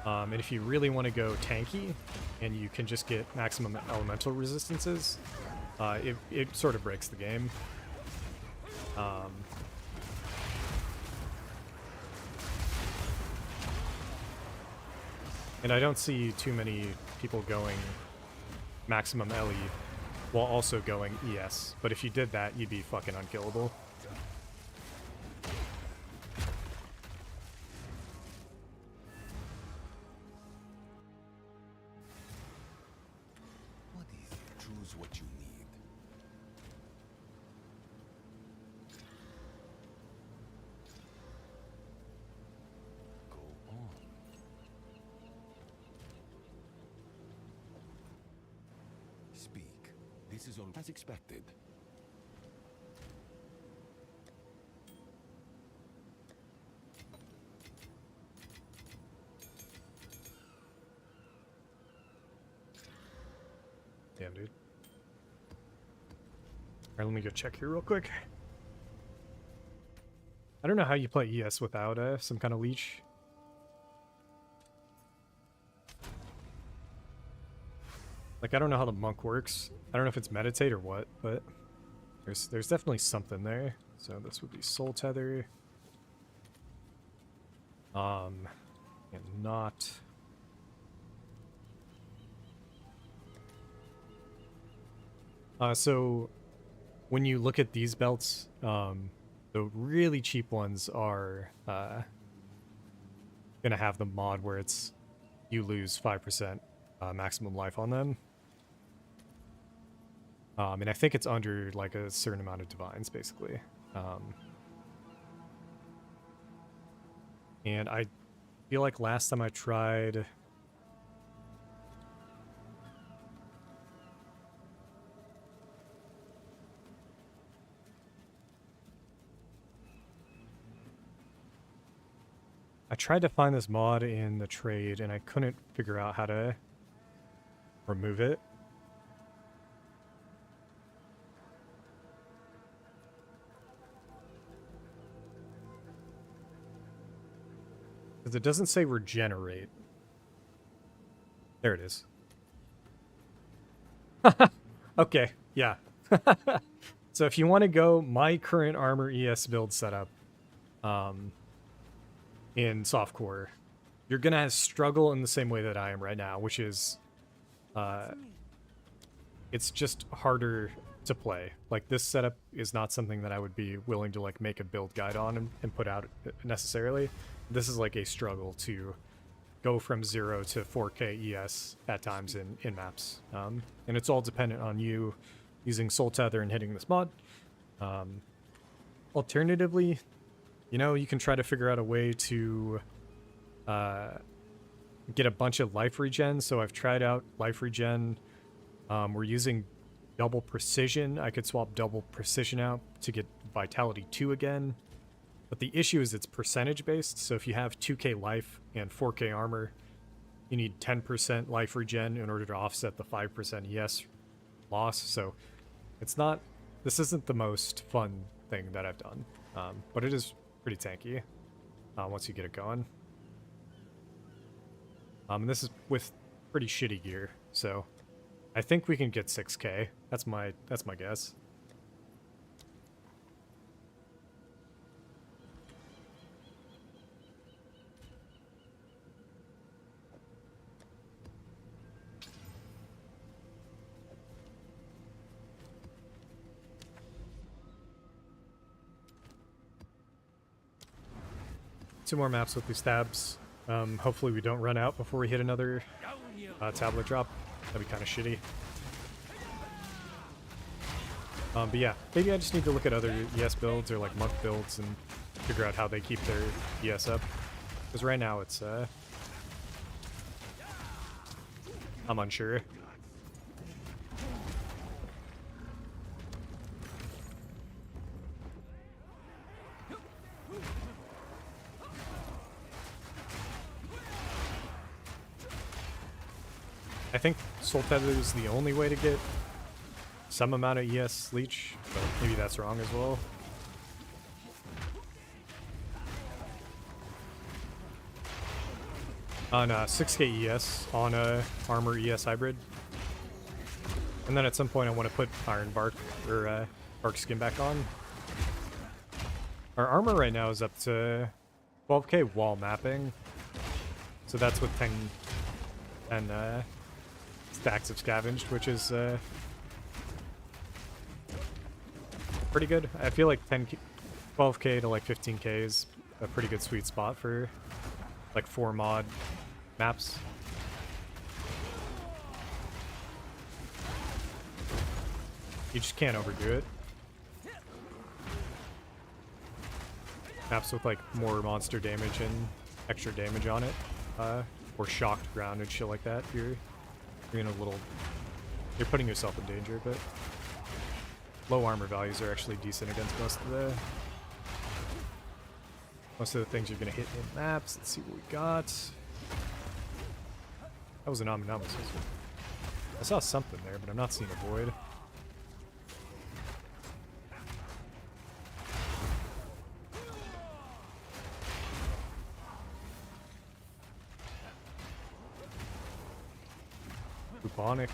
And if you really want to go tanky, and you can just get maximum elemental resistances, it sort of breaks the game. And I don't see too many people going maximum LE while also going ES. But if you did that, you'd be fucking unkillable. What is it? Choose what you need. Go on. Speak. This is all as expected. Damn, dude. Alright, let me go check here real quick. I don't know how you play ES without some kind of leech. Like, I don't know how the monk works. I don't know if it's meditate or what, but there's definitely something there. So this would be soul tether. And not... So when you look at these belts, the really cheap ones are gonna have the mod where it's you lose 5% maximum life on them. And I think it's under like a certain amount of divines, basically. And I feel like last time I tried... I tried to find this mod in the trade, and I couldn't figure out how to remove it. Because it doesn't say regenerate. There it is. Okay, yeah. So if you want to go my current armor ES build setup, in softcore, you're gonna struggle in the same way that I am right now, which is it's just harder to play. Like, this setup is not something that I would be willing to like make a build guide on and put out necessarily. This is like a struggle to go from 0 to 4K ES at times in maps, and it's all dependent on you using soul tether and hitting this mod. Alternatively, you know, you can try to figure out a way to get a bunch of life regen. So I've tried out life regen. We're using double precision. I could swap double precision out to get vitality 2 again. But the issue is it's percentage based. So if you have 2k life and 4k armor, you need 10% life regen in order to offset the 5% ES loss. So it's not, this isn't the most fun thing that I've done. But it is pretty tanky once you get it going. And this is with pretty shitty gear, so I think we can get 6k. That's my guess. Two more maps with these stabs. Hopefully we don't run out before we hit another tablet drop. That'd be kind of shitty. But yeah, maybe I just need to look at other ES builds or like monk builds and figure out how they keep their ES up. Because right now it's, I'm unsure. I think Soul Tether is the only way to get some amount of ES leech, but maybe that's wrong as well. On 6k ES on a armor ES hybrid. And then at some point I want to put Iron Bark or Bark Skin back on. Our armor right now is up to 12k wall mapping. So that's with 10 stacks of scavenged, which is pretty good. I feel like 12k to like 15k is a pretty good sweet spot for like 4 mod maps. You just can't overdo it. Maps with like more monster damage and extra damage on it, or shocked ground and shit like that. You're in a little, you're putting yourself in danger, but low armor values are actually decent against most of the things you're gonna hit in maps. Let's see what we got. That was an Omnibus. I saw something there, but I'm not seeing a void. Bubonic.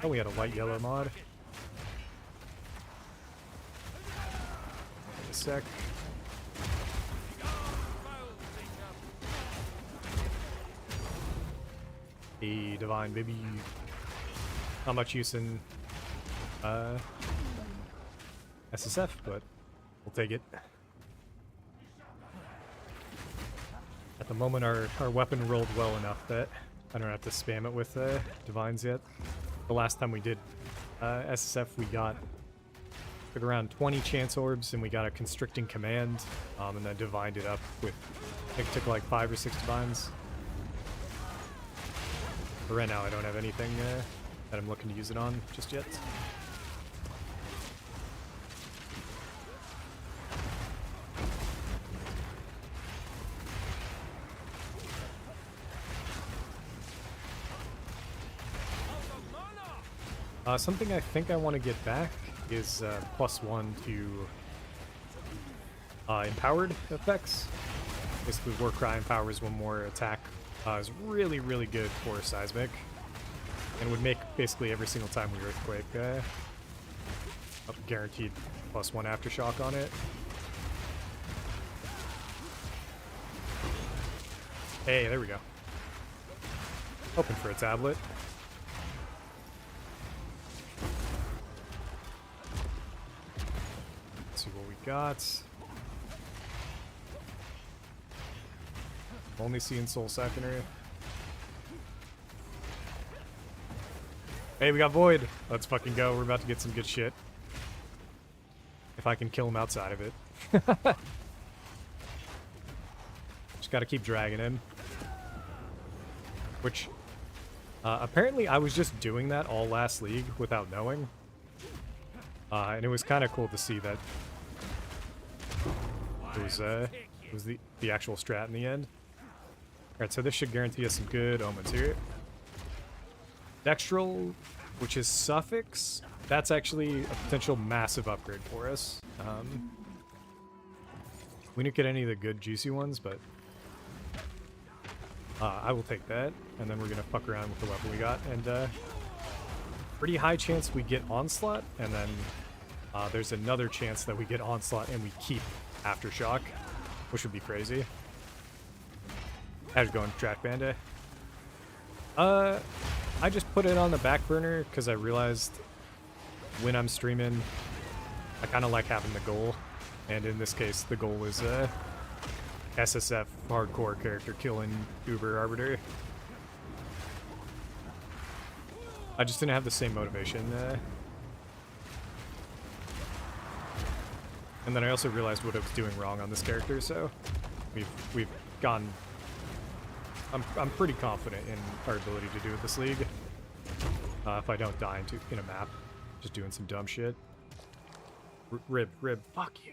Oh, we had a light yellow mod. Wait a sec. A divine baby. Not much use in SSF, but we'll take it. At the moment, our weapon rolled well enough that I don't have to spam it with divines yet. The last time we did SSF, we took around 20 chance orbs and we got a constricting command, and then divined it up with, I think it took like 5 or 6 divines. But right now I don't have anything that I'm looking to use it on just yet. Something I think I want to get back is +1 to empowered effects. Basically, Warcry empowers one more attack. Is really, really good for Seismic, and would make basically every single time we Earthquake a guaranteed +1 Aftershock on it. Hey, there we go. Hoping for a tablet. Let's see what we got. I'm only seeing Soul Seconder. Hey, we got Void. Let's fucking go. We're about to get some good shit. If I can kill him outside of it. Just gotta keep dragging him. Which, apparently I was just doing that all last league without knowing. And it was kind of cool to see that it was the actual strat in the end. Alright, so this should guarantee us some good omens here. Dextral, which is Suffix, that's actually a potential massive upgrade for us. We didn't get any of the good juicy ones, but I will take that. And then we're gonna fuck around with the weapon we got, and pretty high chance we get Onslaught, and then there's another chance that we get Onslaught and we keep Aftershock, which would be crazy. How's it going, Track Banda? I just put it on the back burner because I realized when I'm streaming, I kind of like having the goal, and in this case, the goal is SSF hardcore character killing Uber Arbiter. I just didn't have the same motivation. And then I also realized what I was doing wrong on this character, so we've gone. I'm pretty confident in our ability to do it this league. If I don't die in a map, just doing some dumb shit. Rib, fuck you.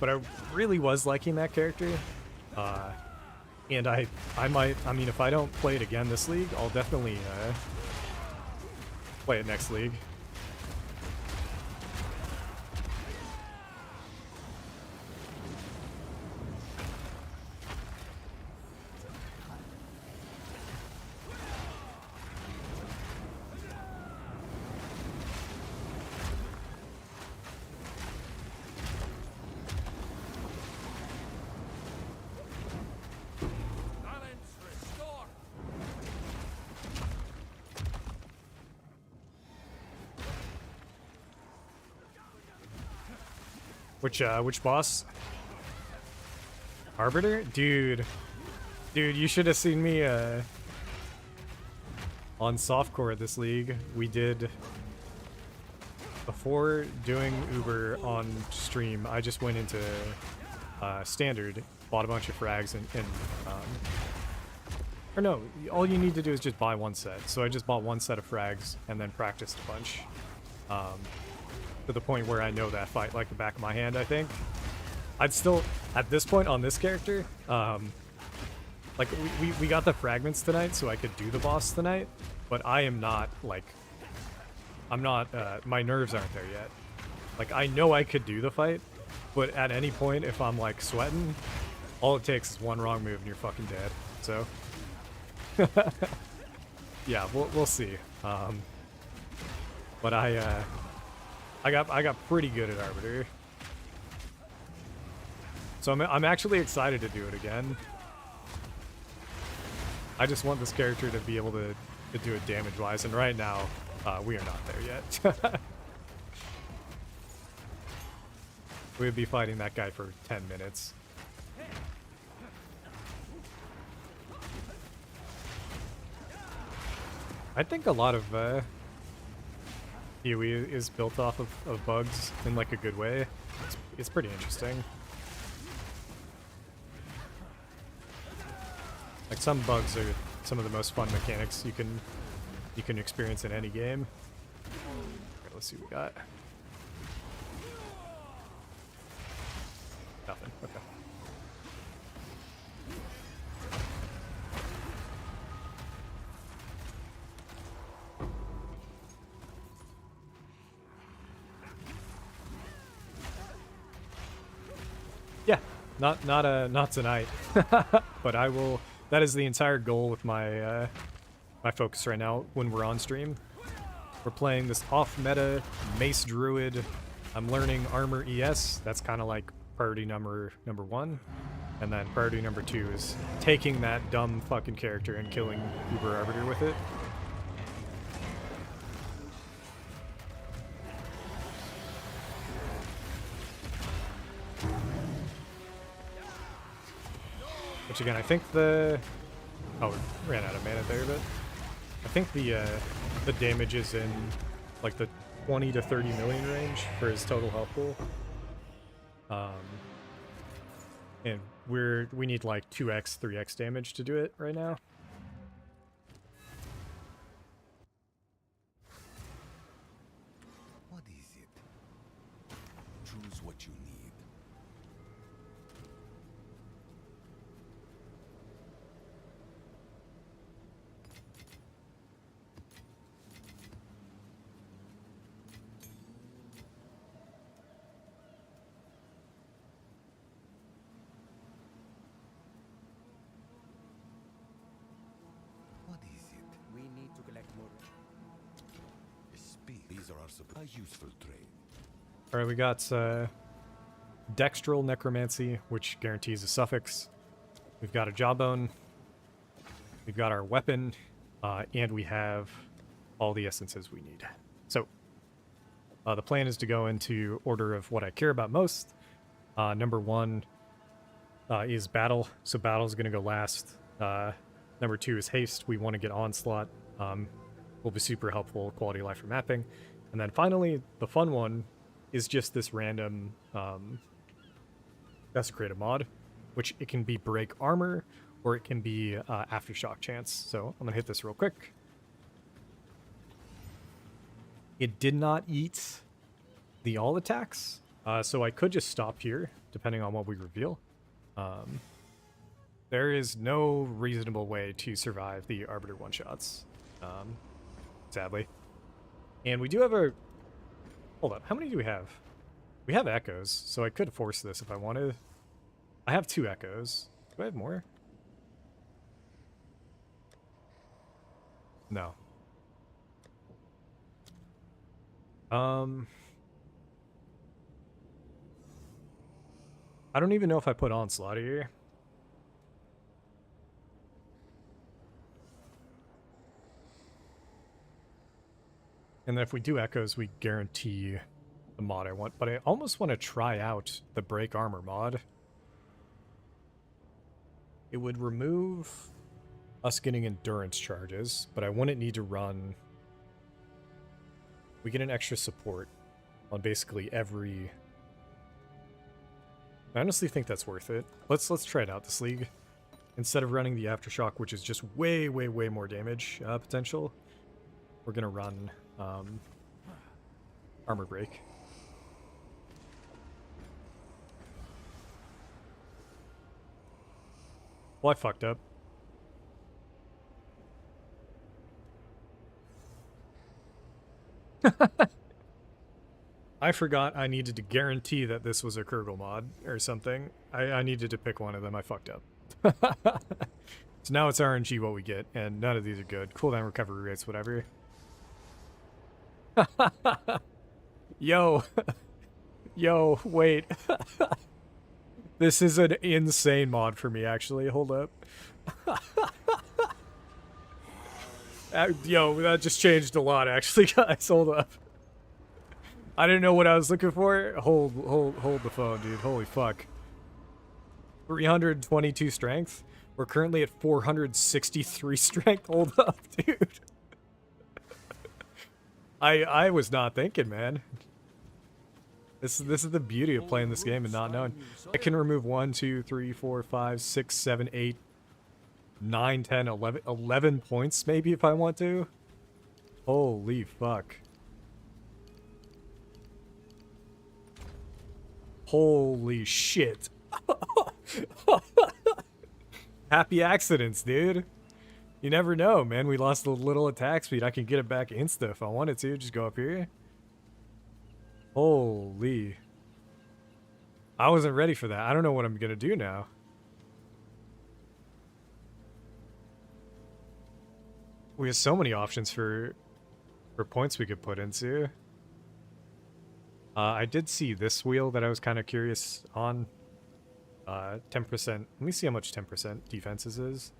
But I really was liking that character. And I mean, if I don't play it again this league, I'll definitely play it next league. Which boss? Arbiter? Dude, you should have seen me on softcore this league. We did, before doing Uber on stream, I just went into standard, bought a bunch of frags, and or no, all you need to do is just buy one set. So I just bought one set of frags and then practiced a bunch. To the point where I know that fight like the back of my hand, I think. I'd still, at this point on this character, like, we got the fragments tonight, so I could do the boss tonight, but I am not, like, I'm not, my nerves aren't there yet. Like, I know I could do the fight, but at any point, if I'm, like, sweating, all it takes is one wrong move and you're fucking dead, so. Yeah, we'll see. But I got pretty good at Arbiter. So I'm actually excited to do it again. I just want this character to be able to do it damage-wise, and right now, we are not there yet. We would be fighting that guy for 10 minutes. I think a lot of PoE is built off of bugs in like a good way. It's pretty interesting. Like, some bugs are some of the most fun mechanics you can experience in any game. Okay, let's see what we got. Nothing. Okay. Yeah, not tonight, but I will. That is the entire goal with my my focus right now when we're on stream. We're playing this off-meta Mace Druid. I'm learning Armor ES. That's kind of like priority number one, and then priority number 2 is taking that dumb fucking character and killing Uber Arbiter with it. Which again, I think the... Oh, we ran out of mana there, but... I think the damage is in, like, the 20 to 30 million range for his total health pool. And we need, like, 2x, 3x damage to do it right now. What is it? Choose what you need. a useful trade. All right, we got Dextral Necromancy, which guarantees a suffix. We've got a Jawbone. We've got our weapon, and we have all the essences we need. So, the plan is to go into order of what I care about most. Number 1 is Battle, so Battle is going to go last. Number 2 is Haste. We want to get Onslaught. Will be super helpful, quality of life for mapping. And then finally, the fun one is just this random Desecrated mod, which it can be Break Armor, or it can be Aftershock Chance. So I'm going to hit this real quick. It did not eat the all attacks, so I could just stop here, depending on what we reveal. There is no reasonable way to survive the Arbiter one-shots, sadly. And we do have a... Hold up, how many do we have? We have Echoes, so I could force this if I wanted. I have 2 Echoes. Do I have more? No. I don't even know if I put Onslaught here. And then if we do Echoes, we guarantee the mod I want. But I almost want to try out the Break Armor mod. It would remove us getting endurance charges, but I wouldn't need to run... We get an extra support on basically every... I honestly think that's worth it. Let's try it out this league. Instead of running the Aftershock, which is just way more damage potential, we're gonna run Armor Break. Well, I fucked up. I forgot I needed to guarantee that this was a Kurgle mod or something. I needed to pick one of them. I fucked up. So now it's RNG what we get, and none of these are good. Cooldown recovery rates, whatever. Yo. Yo, wait. This is an insane mod for me, actually. Hold up. Yo, that just changed a lot, actually, guys. Hold up. I didn't know what I was looking for. Hold the phone, dude. Holy fuck. 322 strength. We're currently at 463 strength. Hold up, dude. I was not thinking, man. This is the beauty of playing this game and not knowing. I can remove 1, 2, 3, 4, 5, 6, 7, 8, 9, 10, 11 points maybe if I want to. Holy fuck. Holy shit. Happy accidents, dude. You never know, man. We lost a little attack speed. I can get it back insta if I wanted to. Just go up here. Holy. I wasn't ready for that. I don't know what I'm going to do now. We have so many options for points we could put into. I did see this wheel that I was kind of curious on. 10%. Let me see how much 10% defenses is.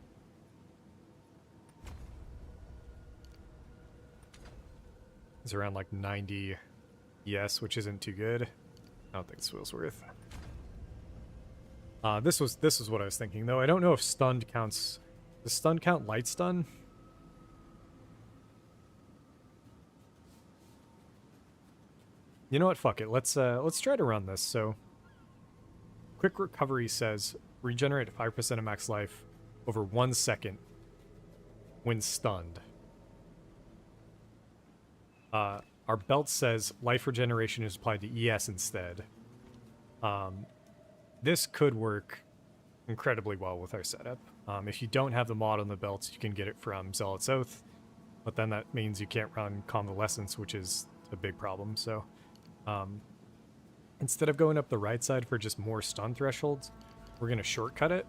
It's around like 90 ES, which isn't too good. I don't think this wheel's worth. This was what I was thinking though. I don't know if stunned counts. Does stun count light stun? You know what? Fuck it. Let's try to run this. So, quick recovery says regenerate 5% of max life over 1 second when stunned. Our belt says life regeneration is applied to ES instead. This could work incredibly well with our setup. If you don't have the mod on the belts, you can get it from Zealot's Oath, but then that means you can't run Convalescence, which is a big problem. So, instead of going up the right side for just more stun thresholds, we're going to shortcut it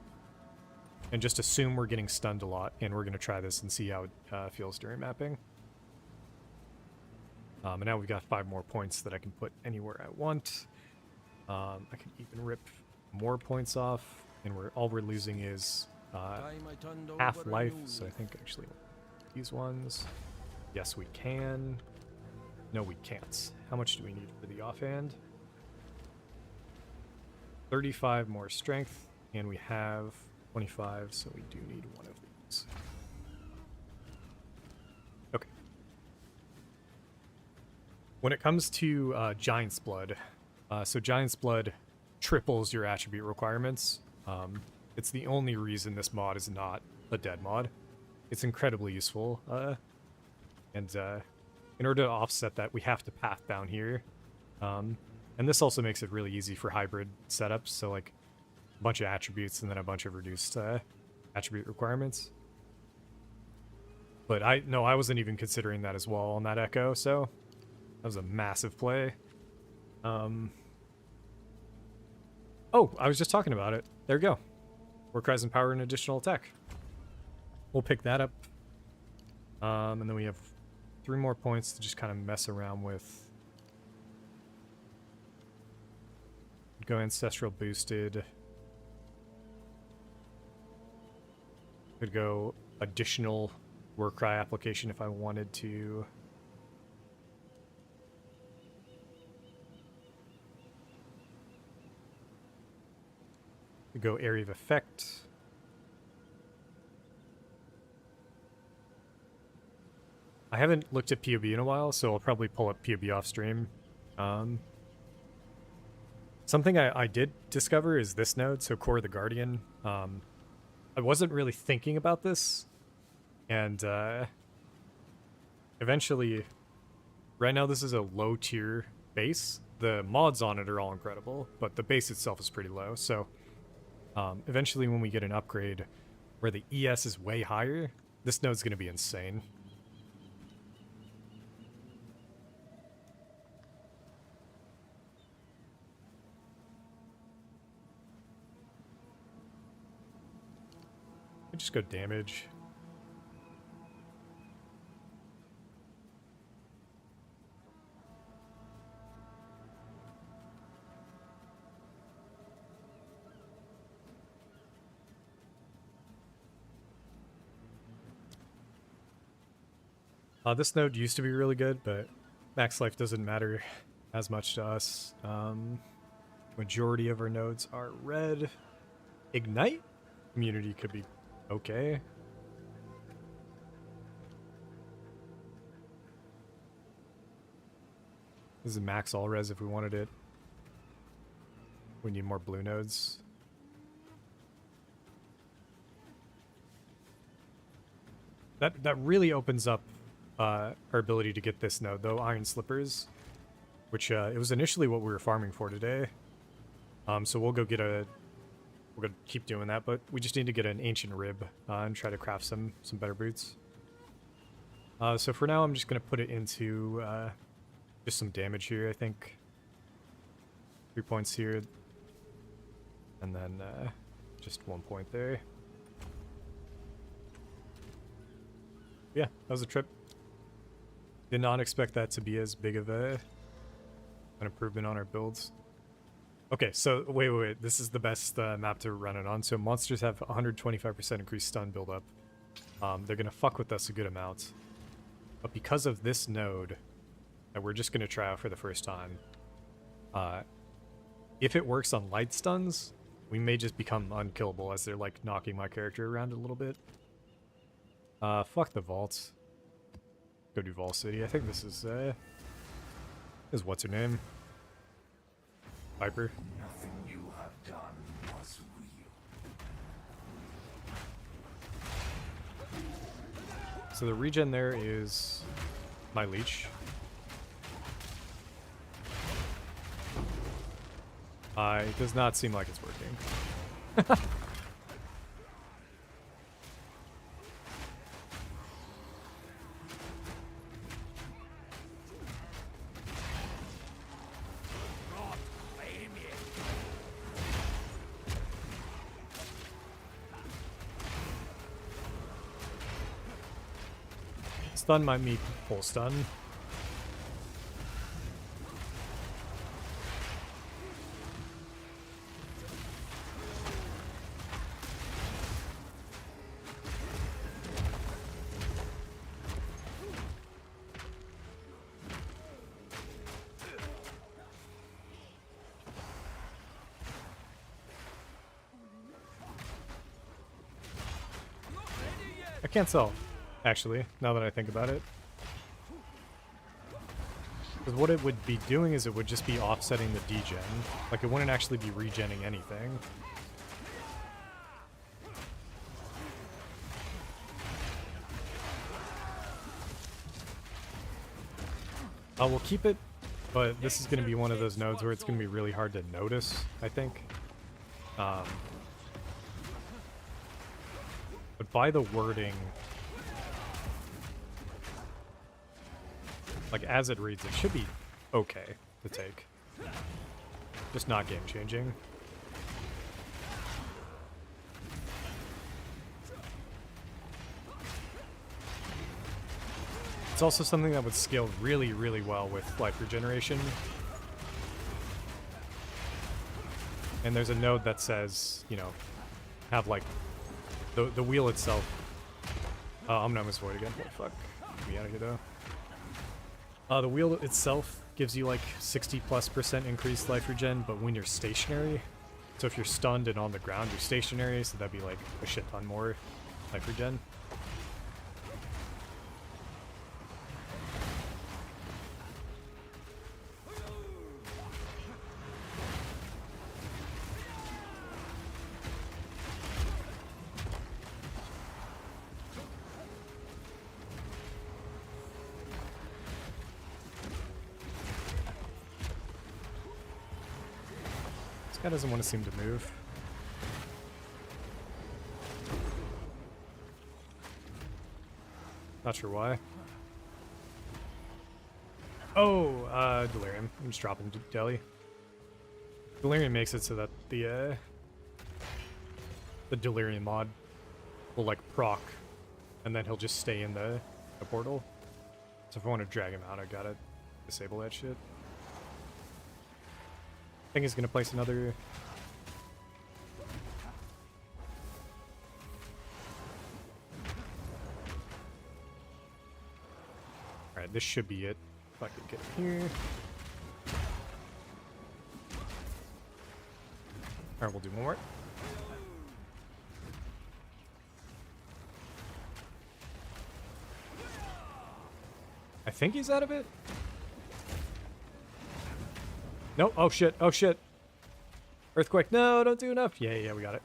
and just assume we're getting stunned a lot, and we're going to try this and see how it feels during mapping. And now we've got 5 more points that I can put anywhere I want. I can even rip more points off, and all we're losing is half life. So I think actually these ones. Yes, we can. No, we can't. How much do we need for the offhand? 35 more strength, and we have 25, so we do need one of these. Okay. When it comes to Giant's Blood, so Giant's Blood triples your attribute requirements. It's the only reason this mod is not a dead mod. It's incredibly useful, and in order to offset that, we have to path down here. And this also makes it really easy for hybrid setups, so like a bunch of attributes and then a bunch of reduced attribute requirements. But I wasn't even considering that as well on that Echo, so that was a massive play. Oh, I was just talking about it. There we go. Work Rise and Power and additional attack. We'll pick that up. And then we have 3 more points to just kind of mess around with. Go Ancestral Boosted. Could go additional Warcry application if I wanted to. Could go Area of Effect. I haven't looked at POB in a while, so I'll probably pull up POB off stream. Something I did discover is this node, so Core of the Guardian. I wasn't really thinking about this, and eventually, right now this is a low tier base. The mods on it are all incredible, but the base itself is pretty low, so eventually when we get an upgrade where the ES is way higher, this node's going to be insane. Just go damage. This node used to be really good, but max life doesn't matter as much to us. Majority of our nodes are red. Ignite? Immunity could be okay. This is max all res if we wanted it. We need more blue nodes. That really opens up our ability to get this node though, Iron Slippers, which it was initially what we were farming for today. So we'll go get a. We're gonna keep doing that, but we just need to get an Ancient Rib and try to craft some better boots. So for now, I'm just gonna put it into just some damage here. I think 3 points here, and then just 1 point there. Yeah, that was a trip. Did not expect that to be as big of an improvement on our builds. Okay, so wait. This is the best map to run it on. So monsters have 125% increased stun buildup. They're going to fuck with us a good amount. But because of this node that we're just going to try out for the first time, if it works on light stuns, we may just become unkillable as they're like knocking my character around a little bit. Fuck the vaults. Go do Vaal City. I think this is what's her name? Viper. Nothing you have done was real. So the regen there is my leech. It does not seem like it's working. Stun might meet full stun. can't tell, actually, now that I think about it. Because what it would be doing is it would just be offsetting the degen. Like, it wouldn't actually be regenning anything. We'll keep it, but this is going to be one of those nodes where it's going to be really hard to notice, I think. But by the wording, like as it reads, it should be okay to take. Just not game changing. It's also something that would scale really, really well with life regeneration. And there's a node that says, you know, have like the wheel itself. Omnimus Void again. What the fuck? Get me out of here though. The wheel itself gives you like 60+% increased life regen, but when you're stationary, so if you're stunned and on the ground, you're stationary, so that'd be like a shit ton more life regen. This guy doesn't want to seem to move. Not sure why. Oh, Delirium. I'm just dropping Deli. Delirium makes it so that the Delirium mod will like proc, and then he'll just stay in the portal. So if I want to drag him out, I gotta disable that shit. I think he's gonna place another. Alright, this should be it. If I could get here. Alright, we'll do one more. I think he's out of it. No, oh shit, oh shit. Earthquake, no, don't do enough. Yeah, we got it.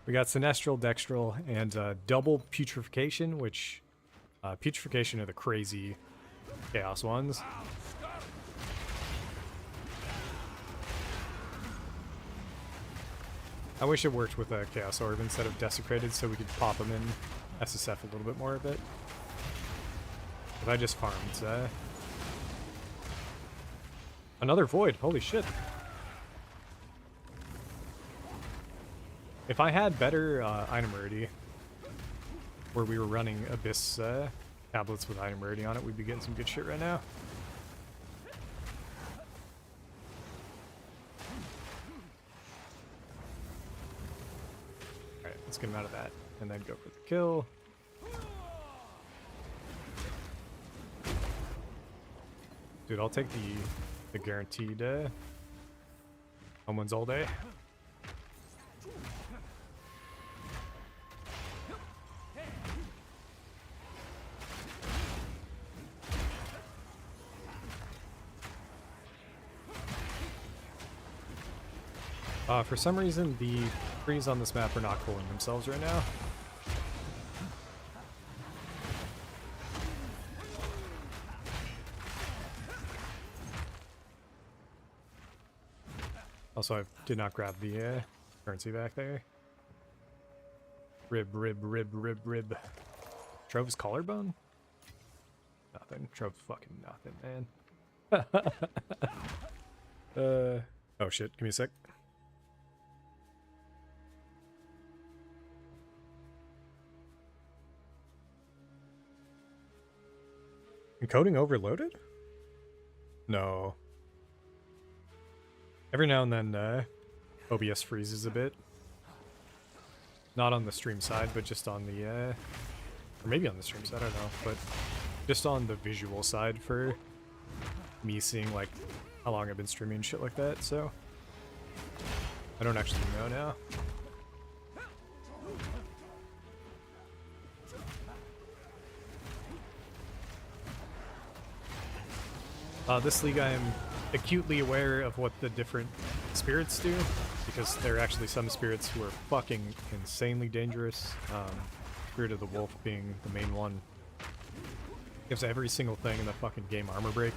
We got Sinestral, Dextral, and double Putrefaction, which Putrefaction are the crazy Chaos ones. I wish it worked with a Chaos Orb instead of Desecrated so we could pop them in SSF a little bit more of it. But I just farmed. Another Void, holy shit. If I had better item rarity, where we were running Abyss tablets with item rarity on it, we'd be getting some good shit right now. Alright, let's get him out of that, and then go for the kill. Dude, I'll take the guaranteed home wins all day. For some reason, the trees on this map are not cooling themselves right now. Also, I did not grab the currency back there. Rib. Trove's collarbone? Nothing. Trove's fucking nothing, man. Oh shit, give me a sec. Encoding overloaded? No. Every now and then, OBS freezes a bit. Not on the stream side, but just on the, or maybe on the stream side, I don't know, but just on the visual side for me seeing, like, how long I've been streaming and shit like that, so I don't actually know now. This league I am acutely aware of what the different spirits do, because there are actually some spirits who are fucking insanely dangerous. Spirit of the Wolf being the main one. Gives every single thing in the fucking game armor break.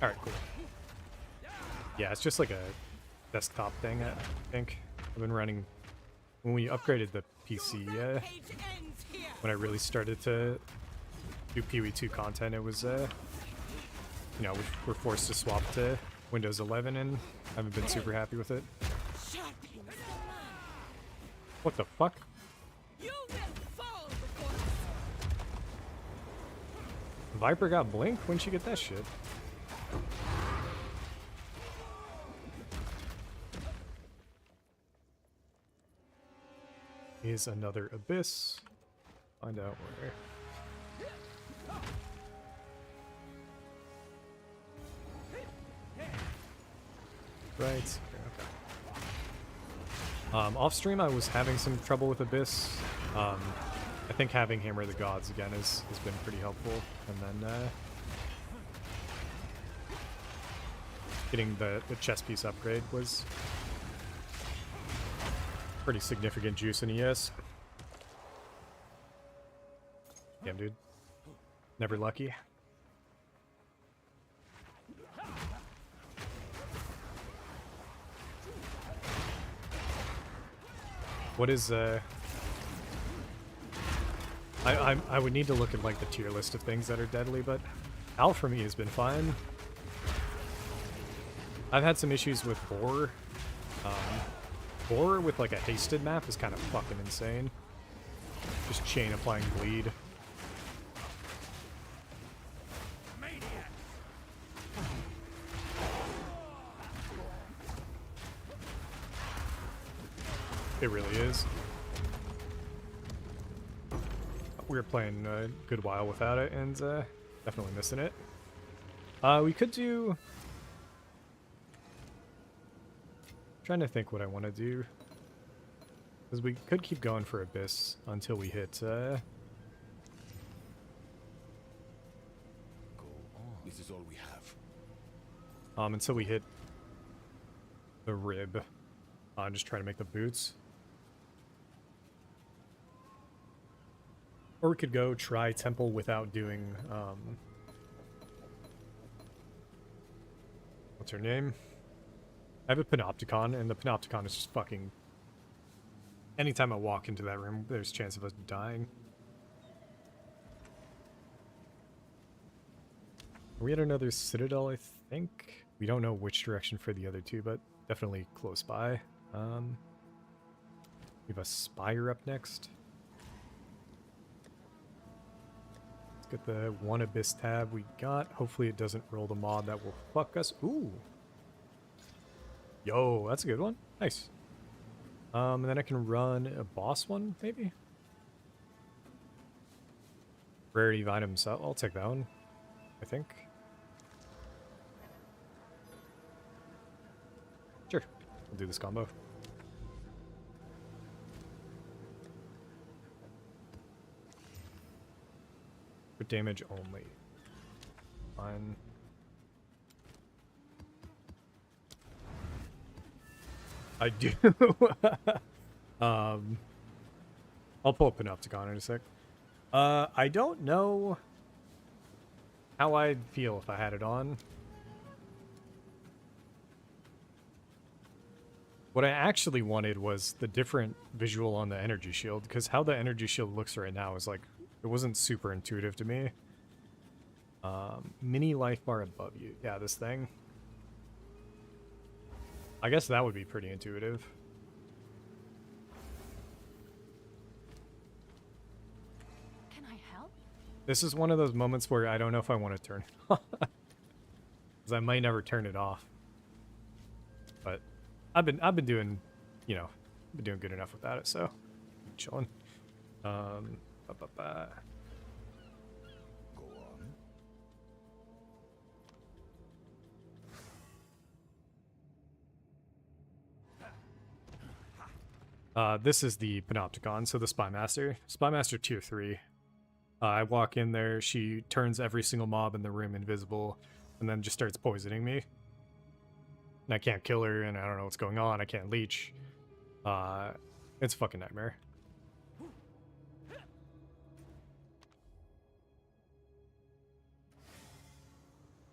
Alright, cool. Yeah, it's just like a desktop thing, I think. I've been running... When we upgraded the PC, when I really started to do PoE2 content, it was, you know, we were forced to swap to Windows 11, and I haven't been super happy with it. What the fuck? Viper got Blink? When'd she get that shit? Is another Abyss. Find out where. Right. Okay. Off stream, I was having some trouble with Abyss. I think having Hammer of the Gods again has been pretty helpful, and then getting the chess piece upgrade was pretty significant juice in ES. Damn, dude. Never lucky. What is I would need to look at like the tier list of things that are deadly, but Vaal for me has been fine. I've had some issues with Boar. Boar with like a hasted map is kind of fucking insane. Just chain applying bleed. It really is. We were playing a good while without it, and definitely missing it. We could do... Trying to think what I want to do. Because we could keep going for Abyss until we hit... Go on. This is all we have. Until we hit the Rib. I'm just trying to make the boots. Or we could go try Temple without doing, what's her name? I have a Panopticon, and the Panopticon is just fucking... Anytime I walk into that room, there's a chance of us dying. Are we at another Citadel, I think? We don't know which direction for the other two, but definitely close by. We have a Spire up next. Get the one Abyss tab we got. Hopefully it doesn't roll the mod that will fuck us. Ooh. Yo, that's a good one. Nice. And then I can run a boss one, maybe? Rarity of items. I'll take that one, I think. Sure. We'll do this combo. Damage only. Fine. I do. I'll pull up Panopticon in a sec. I don't know how I'd feel if I had it on. What I actually wanted was the different visual on the energy shield, because how the energy shield looks right now is like, it wasn't super intuitive to me. Mini life bar above you. Yeah, this thing. I guess that would be pretty intuitive. Can I help? This is one of those moments where I don't know if I want to turn it on. Because I might never turn it off. But I've been doing, you know, been doing good enough without it, so I'm chilling. Go on. This is the Panopticon, so the Spy Master. Spy Master tier 3. I walk in there, she turns every single mob in the room invisible, and then just starts poisoning me. And I can't kill her, and I don't know what's going on, I can't leech. It's a fucking nightmare.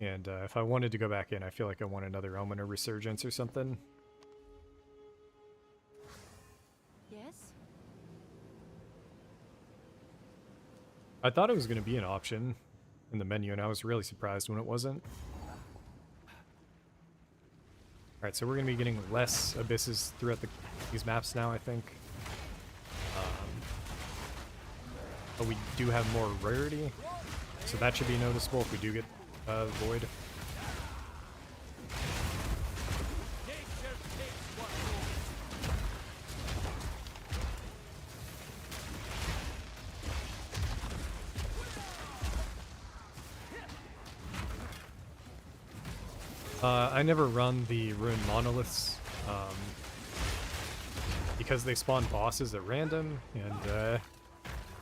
And if I wanted to go back in, I feel like I want another Omen or Resurgence or something. Yes? I thought it was going to be an option in the menu, and I was really surprised when it wasn't. Alright, so we're going to be getting less abysses throughout these maps now, I think. But we do have more rarity, so that should be noticeable if we do get Void. I never run the Ruined Monoliths because they spawn bosses at random, and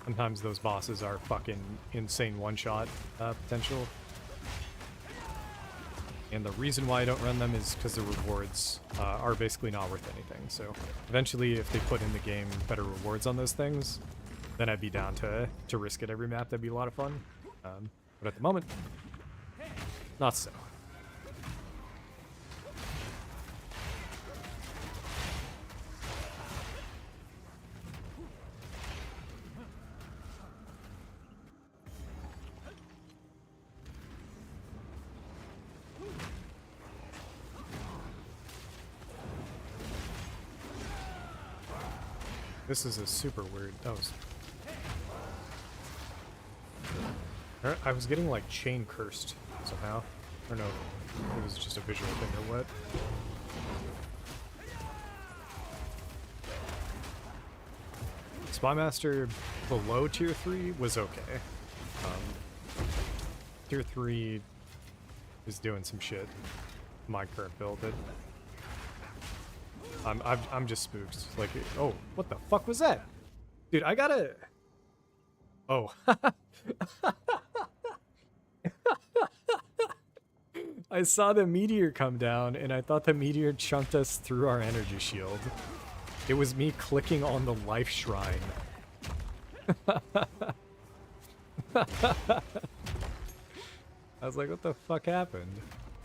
sometimes those bosses are fucking insane one-shot potential. And the reason why I don't run them is because the rewards are basically not worth anything. So eventually, if they put in the game better rewards on those things, then I'd be down to risk it every map. That'd be a lot of fun. But at the moment, not so. This is a super weird. I was getting like chain cursed somehow. I don't know if it was just a visual thing or what. Spy Master below tier 3 was okay. Tier 3 is doing some shit. My current build. I'm just spooked. Like, oh, what the fuck was that? Dude, I gotta... Oh. I saw the meteor come down, and I thought the meteor chunked us through our energy shield. It was me clicking on the life shrine. I was like, what the fuck happened?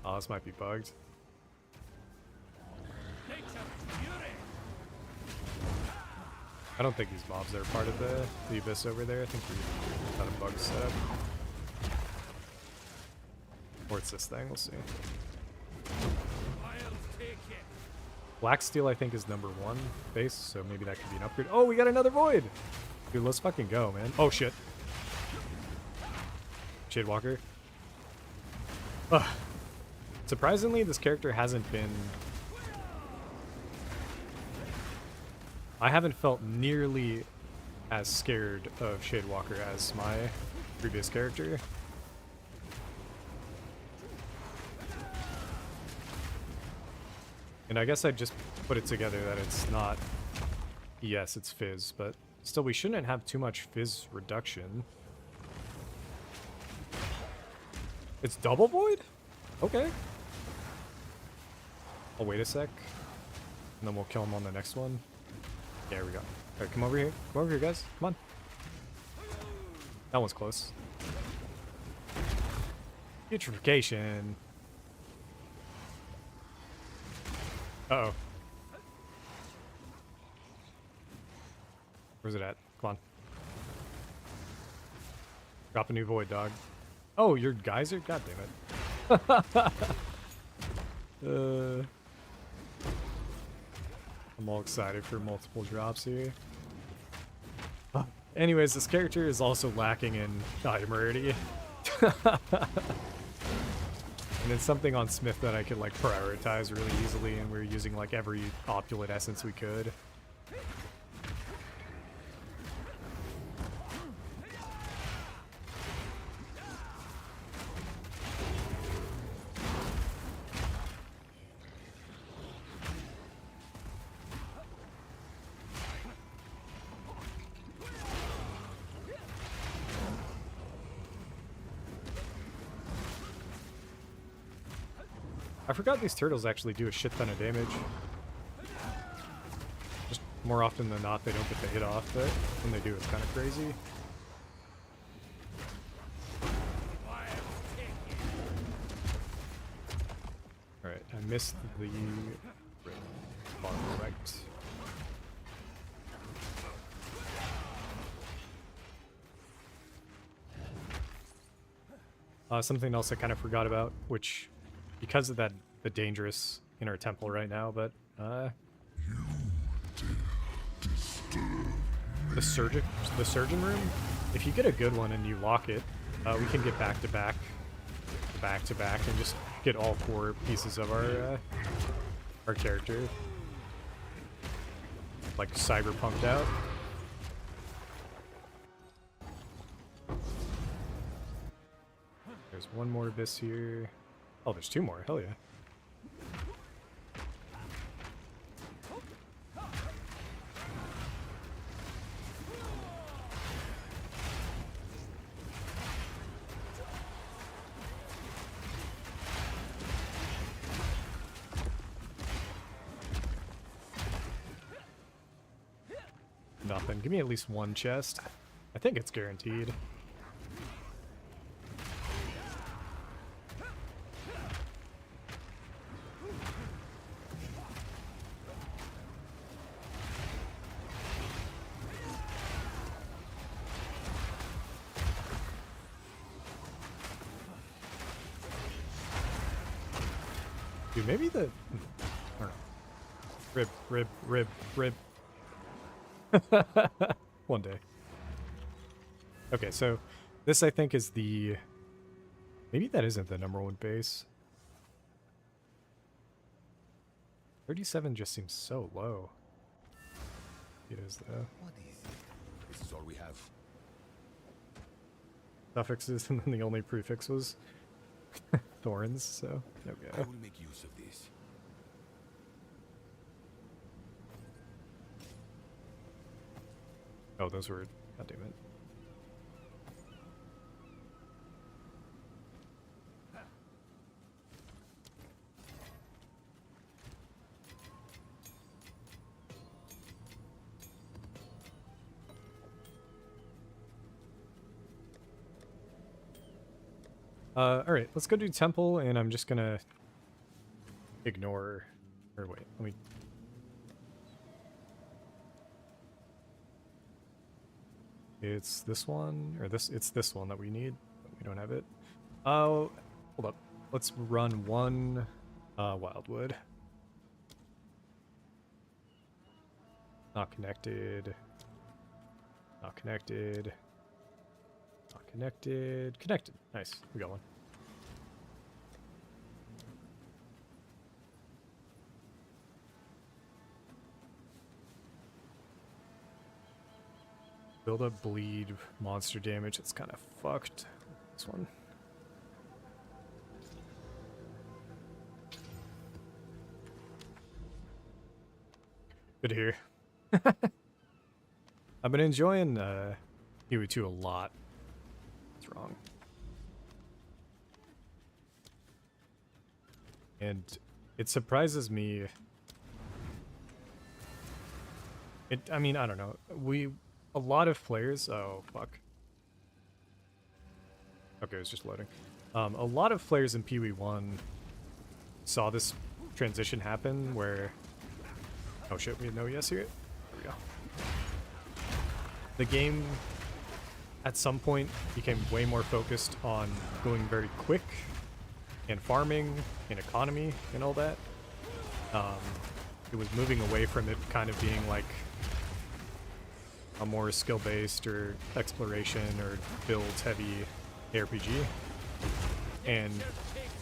Oh, this might be bugged. I don't think these mobs are part of the abyss over there. I think we got a bug set up. Or it's this thing, we'll see. Blacksteel, I think, is number 1 base, so maybe that could be an upgrade. Oh, we got another void! Dude, let's fucking go, man. Oh, shit. Shadewalker. Ugh. Surprisingly, this character hasn't been... I haven't felt nearly as scared of Shadewalker as my previous character. And I guess I just put it together that it's not... Yes, it's Fizz, but still we shouldn't have too much Fizz reduction. It's double void? Okay. I'll wait a sec. And then we'll kill him on the next one. There we go. Alright, come over here. Come over here, guys. Come on. That one's close. Putrefaction. Uh-oh. Where's it at? Come on. Drop a new void, dog. Oh, your geyser? God damn it. I'm all excited for multiple drops here. Anyways, this character is also lacking in item rarity. And it's something on Smith that I could like prioritize really easily, and we're using like every opulent essence we could. I forgot these turtles actually do a shit ton of damage. Just more often than not, they don't get the hit off, but when they do, it's kind of crazy. Alright, I missed the bottom right. Something else I kind of forgot about, which, because of that, the dangerous inner temple right now, but the surgeon room. If you get a good one and you lock it, we can get back to back, and just get all 4 pieces of our character like cyberpunked out. There's one more abyss here. Oh, there's 2 more. Hell yeah. Nothing. Give me at least 1 chest. I think it's guaranteed. Dude, maybe the... I don't know. Rib. One day. Okay, so this I think is the... Maybe that isn't the #1 base. 37 just seems so low. It is though. What is it? This is all we have. Suffixes, and then the only prefix was thorns, so no I go. will make use of this. Oh, those were... God damn it. Alright, let's go do temple, and I'm just gonna ignore... Or wait, let me... It's this one, or this, it's this one that we need. We don't have it. Oh, hold up. Let's run 1 Wildwood. Not connected. Not connected. Not connected. Connected. Nice. We got one. Build up bleed monster damage. It's kind of fucked. This one. Good to hear. I've been enjoying Huey 2 a lot. What's wrong? And it surprises me. I mean, I don't know. A lot of players... Oh, fuck. Okay, it was just loading. A lot of players in Pee-wee 1 saw this transition happen where... Oh shit, we had no yes here. There we go. The game, at some point, became way more focused on going very quick, and farming, and economy, and all that. It was moving away from it kind of being like a more skill-based or exploration or build-heavy RPG, and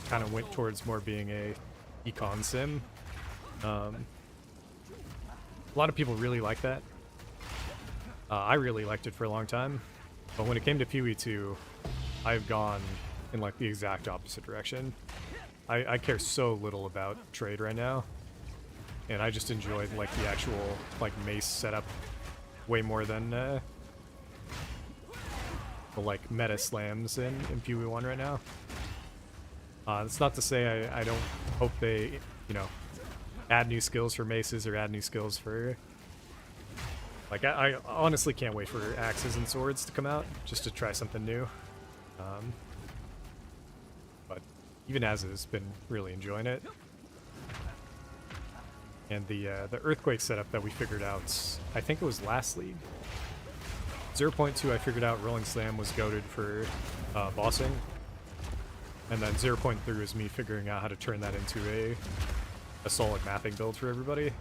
kind of went towards more being a econ sim. A lot of people really like that. I really liked it for a long time, but when it came to Pee-wee 2, I've gone in like the exact opposite direction. I care so little about trade right now, and I just enjoyed like the actual like mace setup way more than the like meta slams in Pee-wee 1 right now. That's not to say I don't hope they, you know, add new skills for maces or add new skills for... Like, I honestly can't wait for axes and swords to come out, just to try something new. But even as is, been really enjoying it. And the earthquake setup that we figured out, I think it was last league. 0.2 I figured out Rolling Slam was goated for bossing. And then 0.3 was me figuring out how to turn that into a solid mapping build for everybody.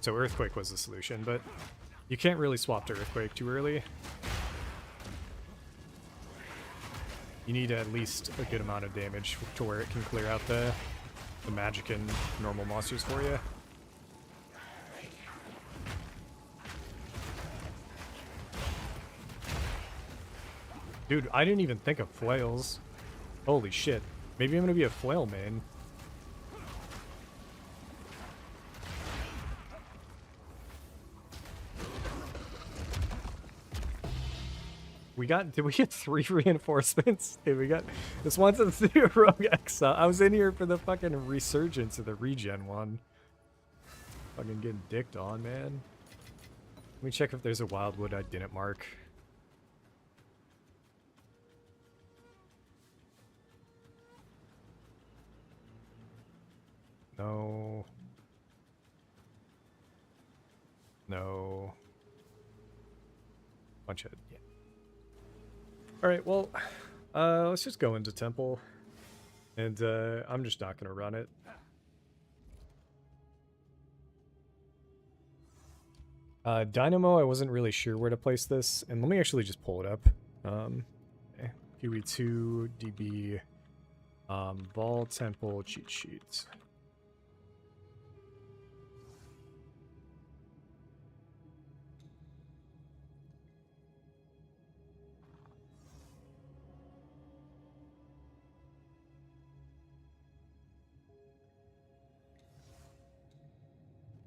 So Earthquake was the solution, but you can't really swap to Earthquake too early. You need at least a good amount of damage to where it can clear out the magic and normal monsters for you. Dude, I didn't even think of flails. Holy shit. Maybe I'm gonna be a flail main. Did we get 3 reinforcements? Dude, we got, this one's a Rogue Exile. I was in here for the fucking resurgence of the regen one. Fucking getting dicked on, man. Let me check if there's a Wildwood I didn't mark. No. No. Bunch of, yeah. Alright, well, let's just go into Temple. And I'm just not gonna run it. Dynamo, I wasn't really sure where to place this. And let me actually just pull it up. QE2, DB, Vaal, Temple, cheat sheets.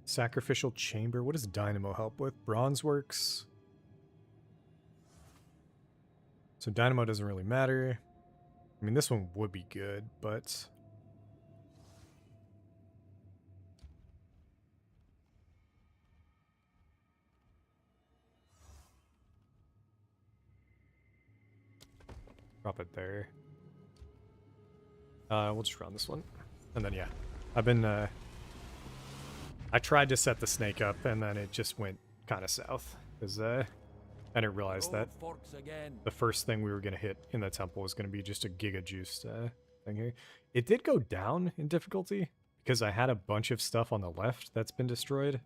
Sacrificial Chamber. What does Dynamo help with? Bronze works. So Dynamo doesn't really matter. I mean, this one would be good, but... Drop it there. We'll just run this one. And then, yeah. I've been, I tried to set the snake up, and then it just went kind of south. Because I didn't realize that the first thing we were going to hit in the temple was going to be just a giga-juiced thing here. It did go down in difficulty, because I had a bunch of stuff on the left that's been destroyed.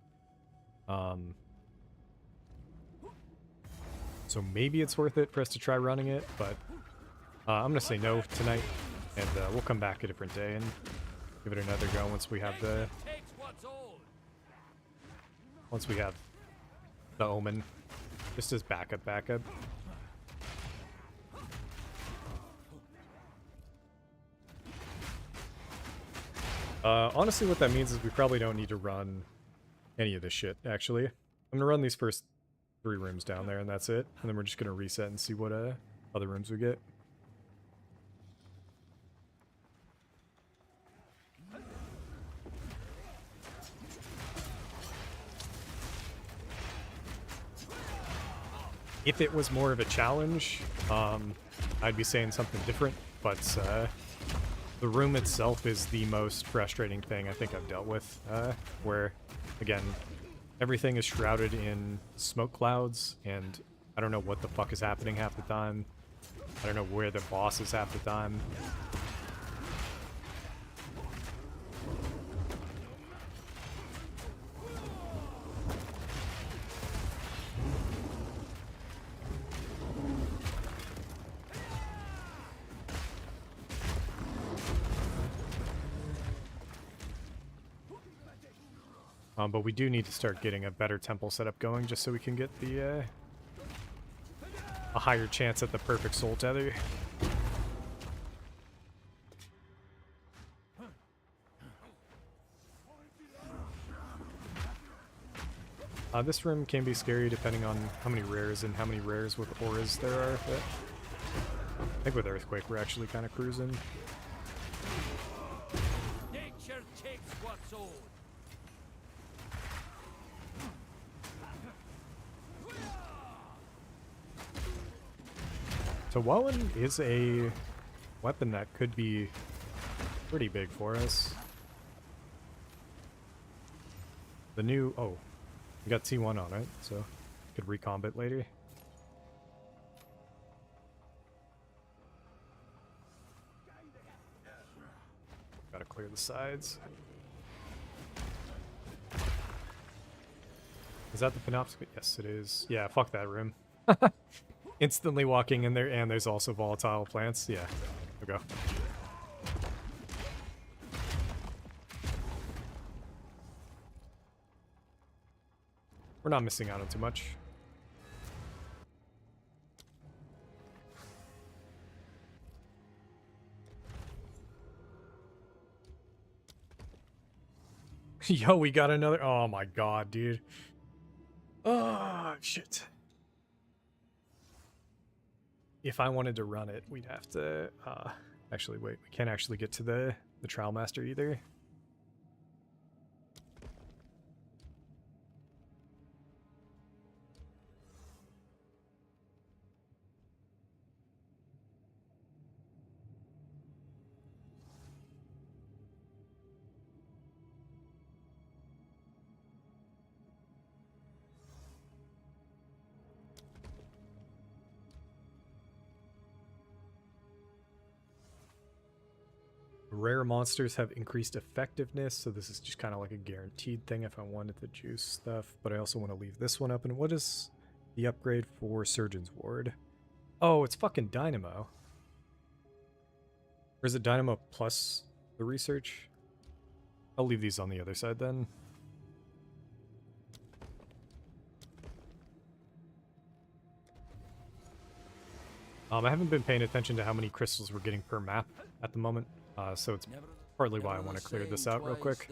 So maybe it's worth it for us to try running it, but I'm going to say no tonight, and we'll come back a different day and give it another go once we have the... Once we have the Omen, just as backup. Honestly, what that means is we probably don't need to run any of this shit, actually. I'm gonna run these first 3 rooms down there, and that's it. And then we're just gonna reset and see what other rooms we get. If it was more of a challenge, I'd be saying something different, but the room itself is the most frustrating thing I think I've dealt with, where, again, everything is shrouded in smoke clouds, and I don't know what the fuck is happening half the time. I don't know where the boss is half the time. But we do need to start getting a better temple setup going, just so we can get the a higher chance at the perfect soul tether. This room can be scary depending on how many rares and how many rares with auras there are. But think with Earthquake we're actually kind of cruising. Nature takes what's old. So Wallen is a weapon that could be pretty big for us. The new... oh, we got T1 on it, so could recomb it later. Gotta clear the sides. Is that the Penobscot? Yes, it is. Yeah, fuck that room. Instantly walking in there, and there's also volatile plants. Yeah, there we go. We're not missing out on too much. Yo, we got another... oh my god, dude. Oh, shit. If I wanted to run it, we'd have to... actually, wait. We can't actually get to the Trial Master either. Rare monsters have increased effectiveness, so this is just kind of like a guaranteed thing if I wanted to juice stuff, but I also want to leave this one up. And what is the upgrade for Surgeon's Ward? Oh, it's fucking Dynamo. Or is it Dynamo plus the research? I'll leave these on the other side then. I haven't been paying attention to how many crystals we're getting per map at the moment. So it's partly why I want to clear this out real quick.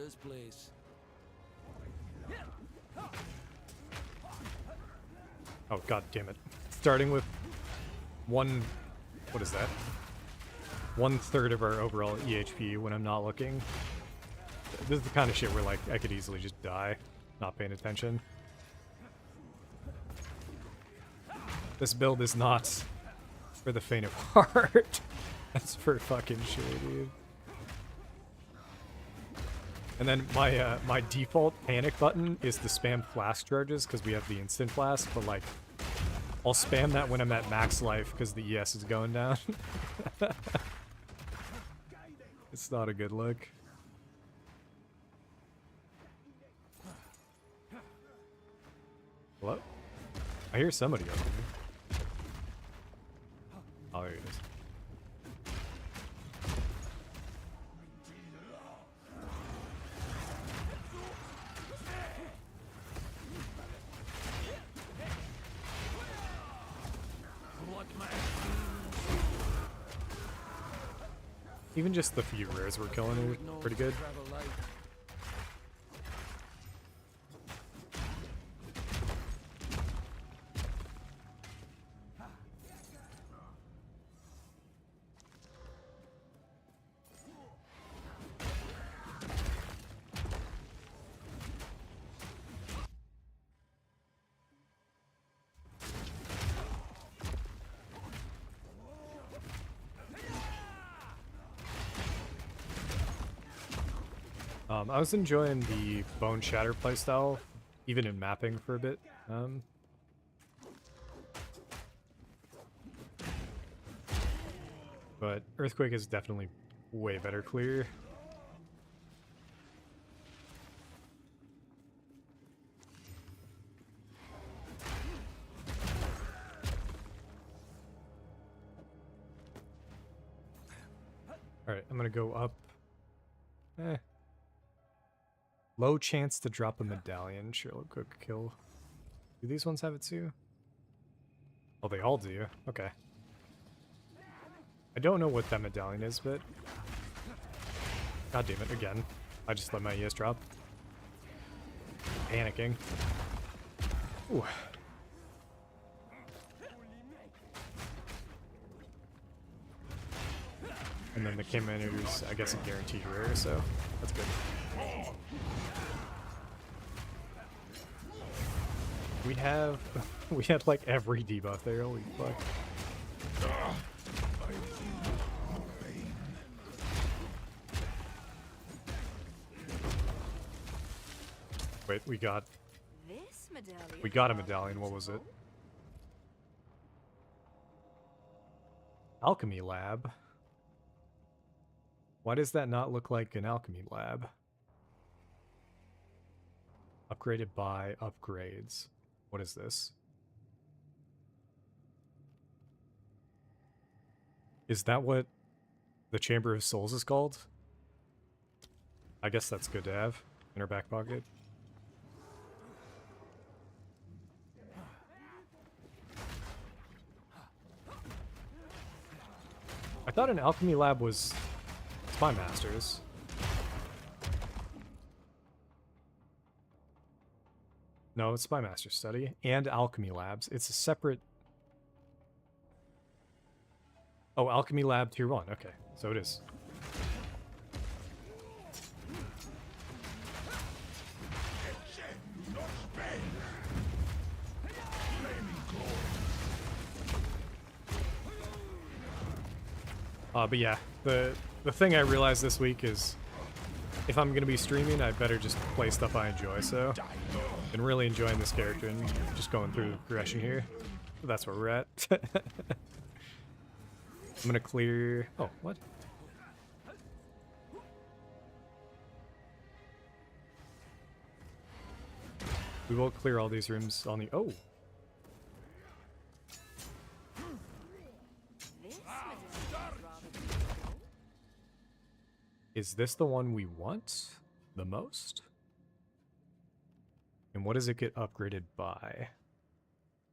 Oh, god damn it. Starting with one... what is that? 1/3 of our overall EHP when I'm not looking. This is the kind of shit where, like, I could easily just die, not paying attention. This build is not for the faint of heart. That's for fucking sure, dude. And then my my default panic button is to spam flask charges because we have the instant flask, but like I'll spam that when I'm at max life because the ES is going down. It's not a good look. Hello? I hear somebody over here. Oh, there he is. Even just the few rares we're killing are pretty good. I was enjoying the Bone Shatter playstyle, even in mapping for a bit. But Earthquake is definitely way better clear. Alright, I'm gonna go up. Low chance to drop a medallion. Sure, quick kill. Do these ones have it too? Oh, they all do. Okay. I don't know what that medallion is, but... god damn it, again. I just let my ES drop. Panicking. Ooh. And then the Commander's, I guess, a guaranteed rare, so that's good. We had like every debuff there, holy fuck. Wait, we got This medallion. a medallion, what was it? Alchemy lab. Why does that not look like an alchemy lab? Upgraded by upgrades. What is this? Is that what the Chamber of Souls is called? I guess that's good to have in our back pocket. I thought an alchemy lab was Spy Masters. No, it's Spy Master Study and Alchemy Labs. It's a separate... Oh, Alchemy Lab Tier 1. Okay, so it is. But yeah, the thing I realized this week is if I'm going to be streaming, I better just play stuff I enjoy, so been really enjoying this character and just going through the progression here. That's where we're at. I'm going to clear... Oh, what? We will clear all these rooms on the... Oh! Is this the one we want the most? And what does it get upgraded by?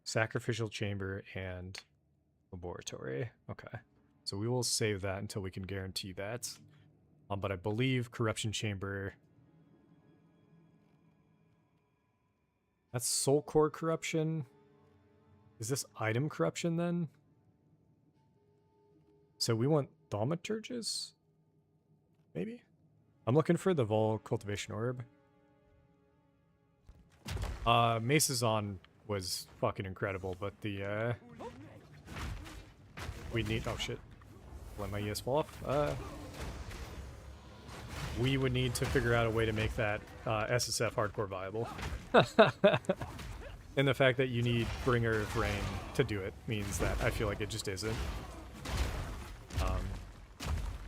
Sacrificial Chamber and Laboratory. Okay. So we will save that until we can guarantee that. But I believe Corruption Chamber... That's Soul Core Corruption. Is this Item Corruption then? So we want Thaumaturges? Maybe? I'm looking for the Vaal Cultivation Orb. Mace's on was fucking incredible, but the, we need... Oh, shit. Let my ES fall off. We would need to figure out a way to make that, SSF hardcore viable. And the fact that you need Bringer of Rain to do it means that I feel like it just isn't.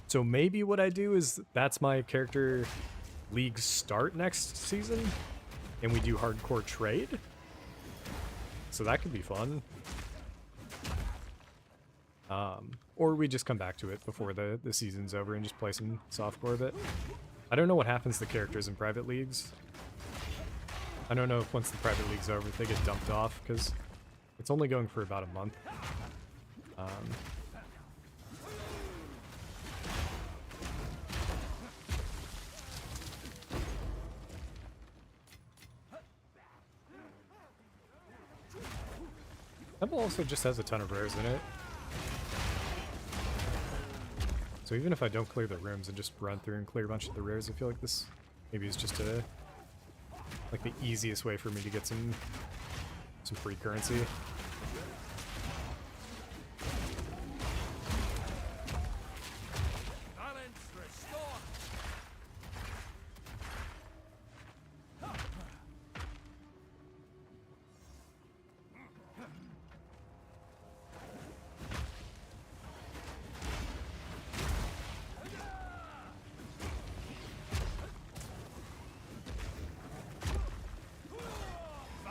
So maybe what I do is that's my character league start next season, and we do hardcore trade. So that could be fun. Or we just come back to it before the season's over and just play some softcore bit. I don't know what happens to characters in private leagues. I don't know if once the private league's over, if they get dumped off, because it's only going for about a month. Temple also just has a ton of rares in it. So even if I don't clear the rooms and just run through and clear a bunch of the rares, I feel like this maybe is just like the easiest way for me to get some free currency.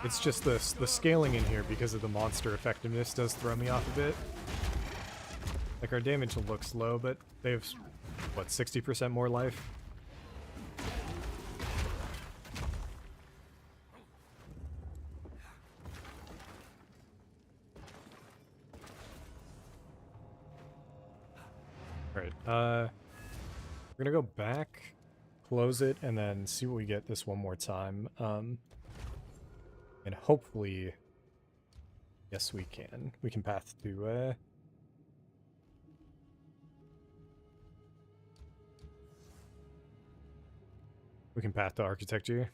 It's just the scaling in here because of the monster effectiveness does throw me off a bit. Like, our damage looks low, but they have, what, 60% more life? Alright, we're gonna go back, close it, and then see what we get this one more time. And hopefully, yes, we can. We can path to We can path to architecture.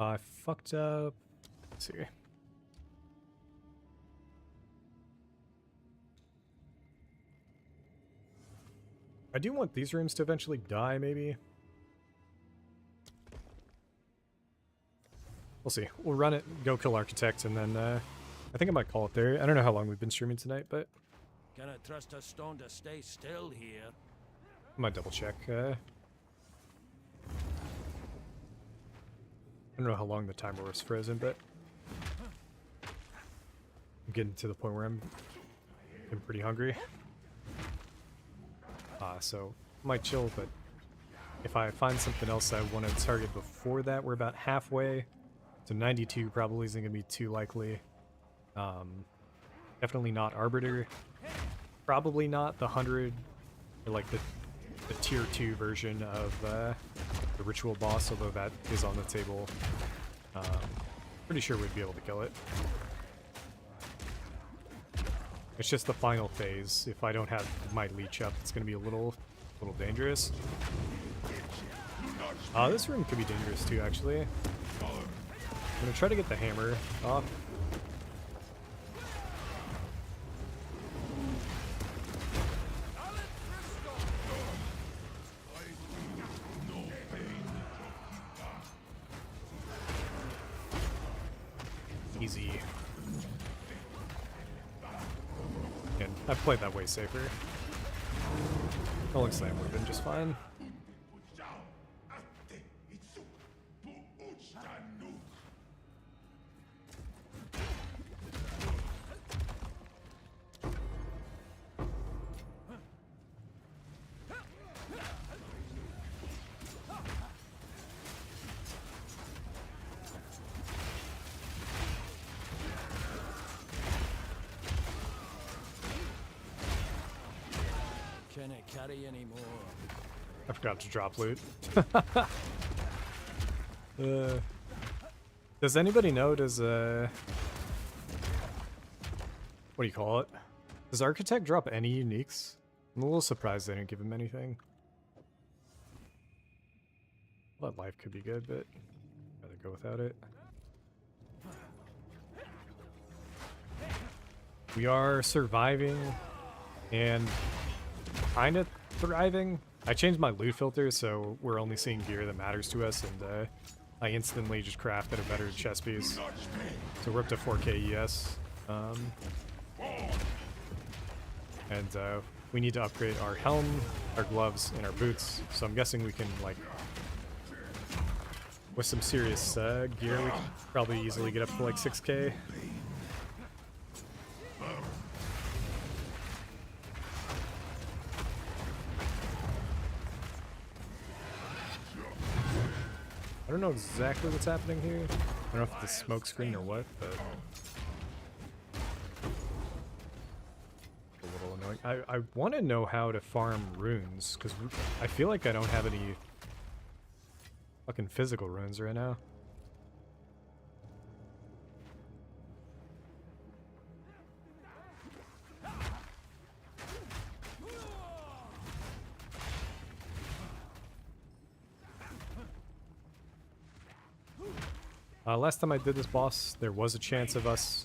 I fucked up. Let's see. I do want these rooms to eventually die, maybe. We'll see. We'll run it, go kill Architect, and then I think I might call it there. I don't know how long we've been streaming tonight, but Can I trust a stone to stay still here? I might double check. I don't know how long the timer was frozen, but I'm getting to the point where I'm pretty hungry. So I might chill, but if I find something else I want to target before that, we're about halfway. So 92 probably isn't going to be too likely. Definitely not Arbiter. Probably not the 100, or like the tier 2 version of the ritual boss, although that is on the table. Pretty sure we'd be able to kill it. It's just the final phase. If I don't have my leech up, it's going to be a little dangerous. This room could be dangerous too, actually. I'm going to try to get the hammer off. Easy. And I've played that way safer. That looks like we've been just fine. Can it carry any more? I forgot to drop loot. Does anybody know, what do you call it? Does Architect drop any uniques? I'm a little surprised they didn't give him anything. Blood life could be good, but I'd rather go without it. We are surviving and kind of thriving. I changed my loot filter, so we're only seeing gear that matters to us, and I instantly just crafted a better chest piece. So we're up to 4k ES. And we need to upgrade our helm, our gloves, and our boots. So I'm guessing we can, like, with some serious gear, we can probably easily get up to like 6k. I don't know exactly what's happening here. I don't know if it's a smoke screen or what, but a little annoying. I want to know how to farm runes, because I feel like I don't have any fucking physical runes right now. Last time I did this boss, there was a chance of us...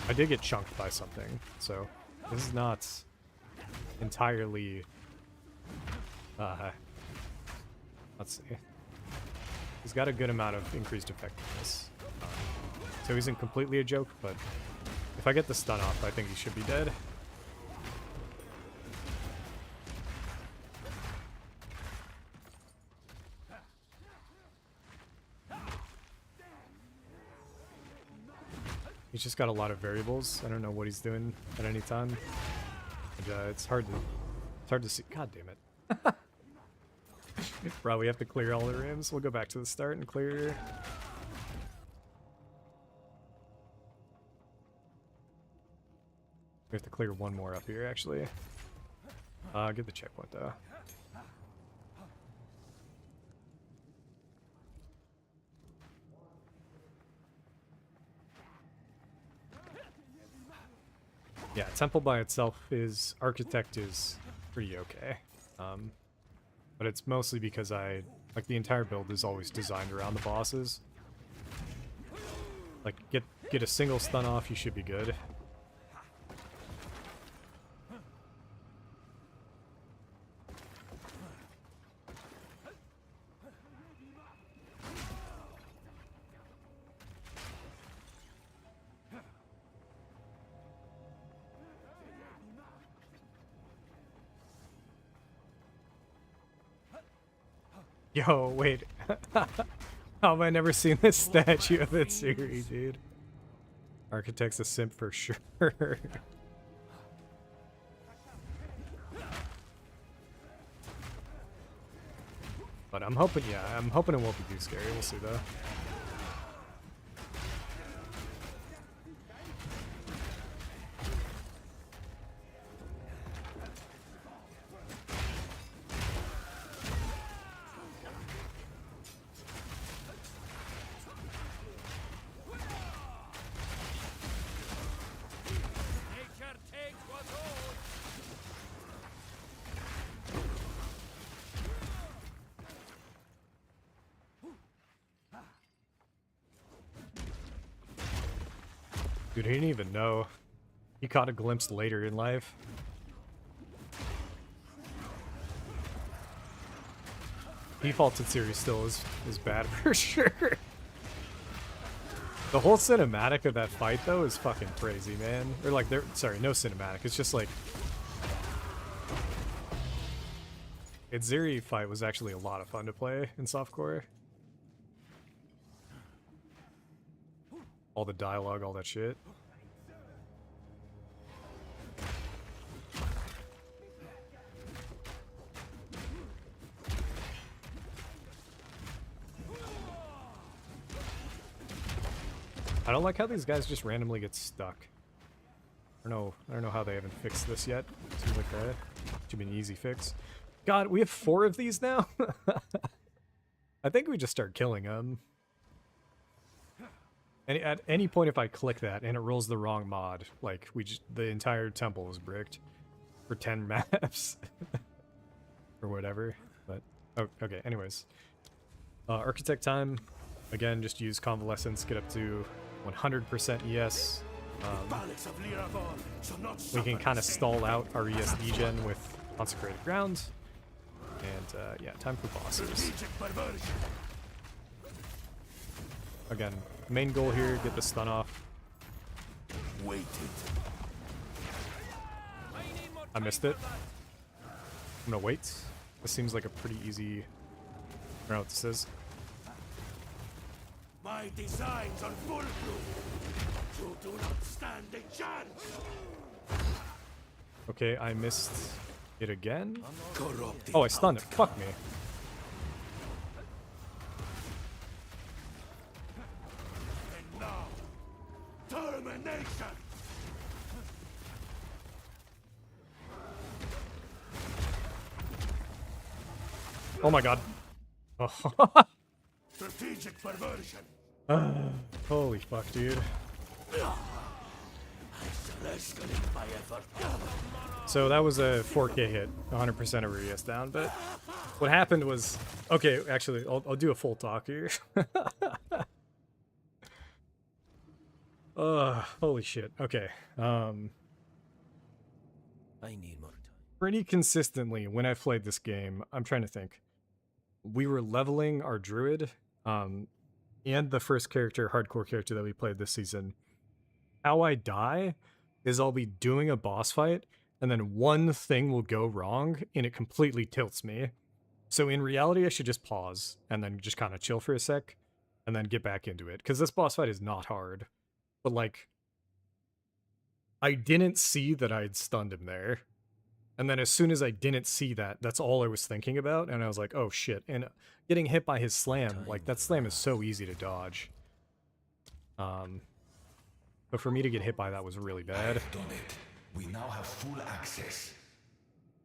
I did get chunked by something, so this is not entirely... let's see. He's got a good amount of increased effectiveness. So he isn't completely a joke, but if I get the stun off, I think he should be dead. He's just got a lot of variables. I don't know what he's doing at any time. And, it's hard to see. God damn it. Probably have to clear all the rooms. We'll go back to the start and clear. We have to clear one more up here, actually. Get the checkpoint, though. Yeah, Temple by itself is... Architect is pretty okay. But it's mostly because like, the entire build is always designed around the bosses. Like, get a single stun off, you should be good. Yo, wait. How have I never seen this statue of Itsuri, dude? Architect's a simp for sure. But I'm hoping, yeah, I'm hoping it won't be too scary. We'll see, though. Dude, he didn't even know. He caught a glimpse later in life. Defaulted series still is bad for sure. The whole cinematic of that fight, though, is fucking crazy, man. Or like, sorry, no cinematic. It's just like... Itsuri fight was actually a lot of fun to play in softcore. All the dialogue, all that shit. I don't like how these guys just randomly get stuck. I don't know how they haven't fixed this yet. Seems like that should be an easy fix. God, we have 4 of these now? I think we just start killing them. And at any point if I click that and it rolls the wrong mod, like the entire temple is bricked for 10 maps. Or whatever. But oh, okay, anyways. Architect time. Again, just use convalescence, get up to 100% ES. We can kind of stall out our ES degen with Consecrated Ground. And yeah, time for bosses. Again, main goal here, get the stun off. I missed it. I'm gonna wait. This seems like a pretty easy... I don't know what this is. My designs are foolproof. You do not stand a chance. Okay, I missed it again. Corrupted Oh, I stunned it. Fuck me. And now, termination. Oh my god. Oh. Strategic perversion. Holy fuck, dude. I shall escalate my effort. So that was a 4K hit, 100% of ES down, but what happened was... Okay, actually, I'll do a full talk here. Holy shit. Okay. I need more time. Pretty consistently, when I played this game, I'm trying to think. We were leveling our Druid, and the first character, hardcore character that we played this season. How I die is I'll be doing a boss fight, and then one thing will go wrong, and it completely tilts me. So in reality, I should just pause, and then just kind of chill for a sec, and then get back into it. Because this boss fight is not hard. But, like, I didn't see that I had stunned him there. And then as soon as I didn't see that, that's all I was thinking about, and I was like, oh shit. And getting hit by his slam, like, that slam is so easy to dodge. But for me to get hit by that was really bad. I've done it. We now have full access.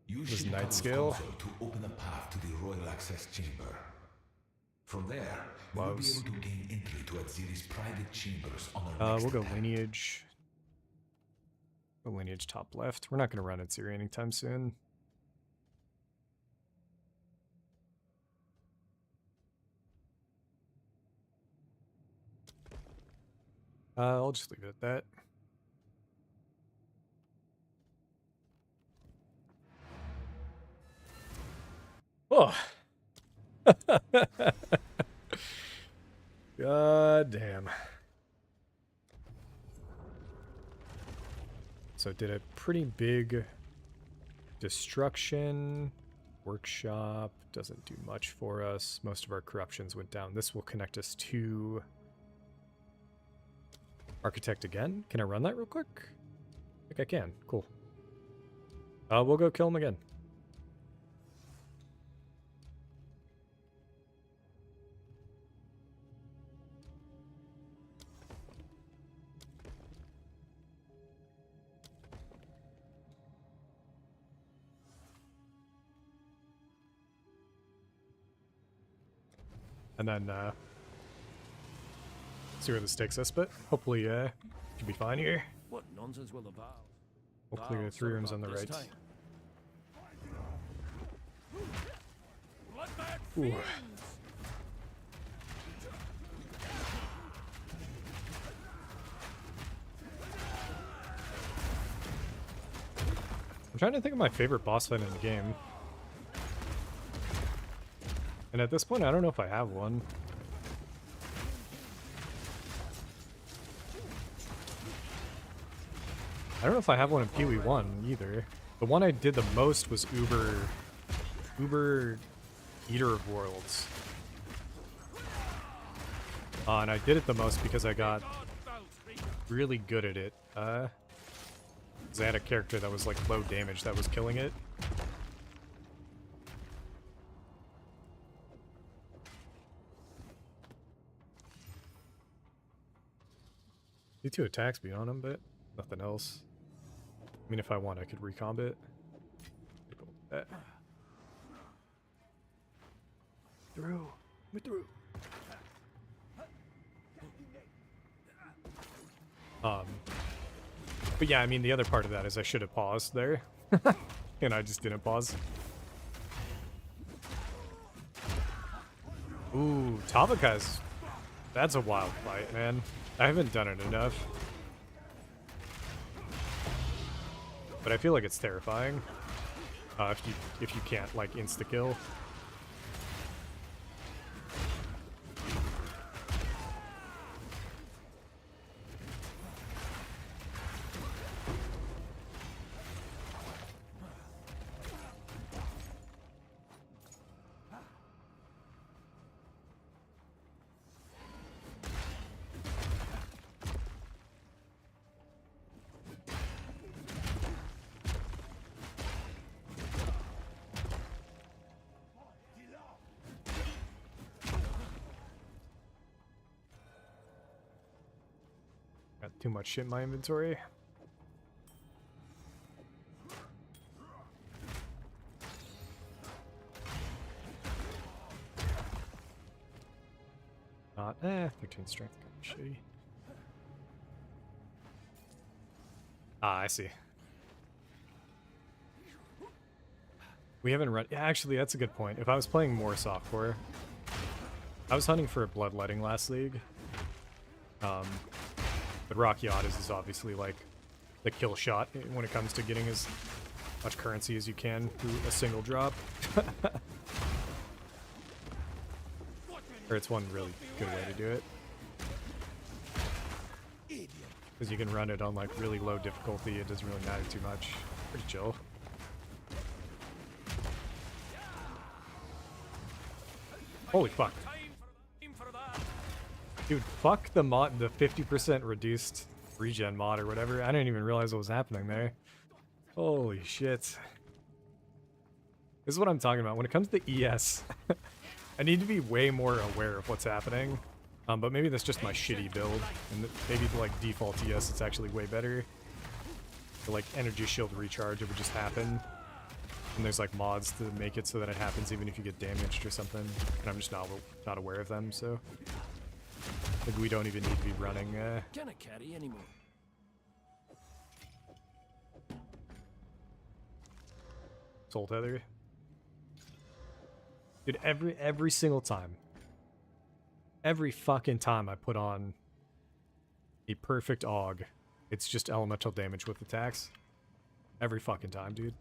Use This Ship night Tunnel's scale. console to open a path to the Royal Access Chamber. From there, we will be Gloves. able to gain entry to Adziri's private chambers on a We'll go lineage. The lineage top left. We're not going to run Atziri anytime soon. I'll just leave it at that. Oh. God damn. So it did a pretty big destruction. Workshop doesn't do much for us. Most of our corruptions went down. This will connect us to Architect again. Can I run that real quick? I think I can. Cool. We'll go kill him again. And then, see where this takes us, but hopefully, should be fine here. What nonsense will the Vaal? Hopefully the 3 rooms on the right. Ooh. I'm trying to think of my favorite boss fight in the game. And at this point, I don't know if I have one. I don't know if I have one in PoE 1 either. The one I did the most was Uber Eater of Worlds. And I did it the most because I got really good at it. 'Cause I had a character that was like low damage that was killing it. The 2 attack speed on him, but nothing else. I mean, if I want, I could recombat. Through. We're through. But yeah, I mean, the other part of that is I should have paused there. And I just didn't pause. Ooh, Tavaka's... That's a wild fight, man. I haven't done it enough. But I feel like it's terrifying. If you can't, like, insta-kill. Got too much shit in my inventory. Not 13 strength, kind of shitty. Ah, I see. We haven't run. Yeah, actually, that's a good point. If I was playing more softcore, I was hunting for a bloodletting last league. But Rocky Odyssey is obviously like the kill shot when it comes to getting as much currency as you can through a single drop. Or it's one really good way to do it. Because you can run it on like really low difficulty, it doesn't really matter too much. Pretty chill. Holy fuck. Dude, fuck the mod, the 50% reduced regen mod or whatever. I didn't even realize what was happening there. Holy shit. This is what I'm talking about. When it comes to ES, I need to be way more aware of what's happening. But maybe that's just my shitty build. And maybe the like default ES, it's actually way better. The like energy shield recharge, it would just happen. And there's like mods to make it so that it happens even if you get damaged or something. And I'm just not aware of them, so. Like we don't even need to be running. Can I carry anymore? Soul Tether. Dude, every single time. Every fucking time I put on a perfect AUG, it's just elemental damage with attacks. Every fucking time, dude.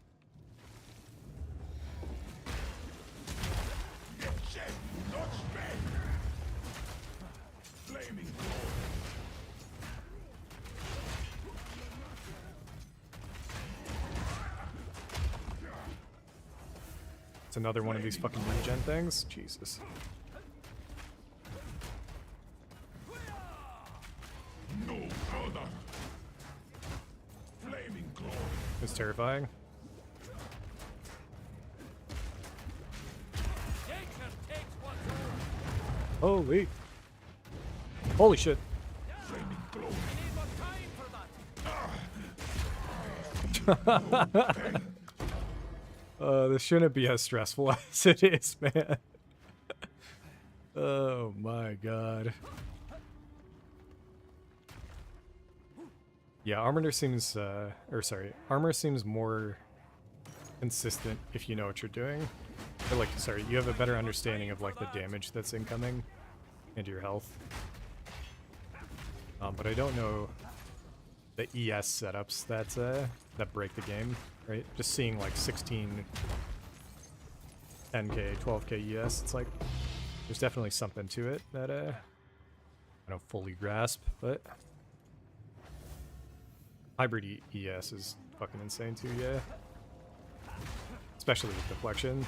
It's another one of these fucking regen things. Jesus. It's terrifying. Holy. Holy shit. This shouldn't be as stressful as it is, man. Oh my god. Yeah, armor seems, armor seems more consistent if you know what you're doing. Or like, sorry, you have a better understanding of like the damage that's incoming and your health. But I don't know the ES setups that that break the game, right? Just seeing like 16, 10k, 12k ES, it's like there's definitely something to it that I don't fully grasp, but hybrid ES is fucking insane too, yeah. Especially with deflection.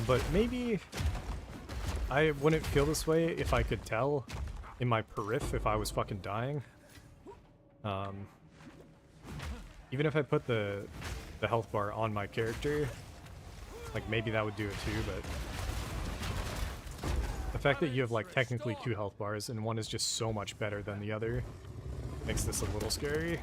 But maybe I wouldn't feel this way if I could tell in my periph if I was fucking dying. Even if I put the health bar on my character, like maybe that would do it too, but the fact that you have like technically 2 health bars and one is just so much better than the other makes this a little scary.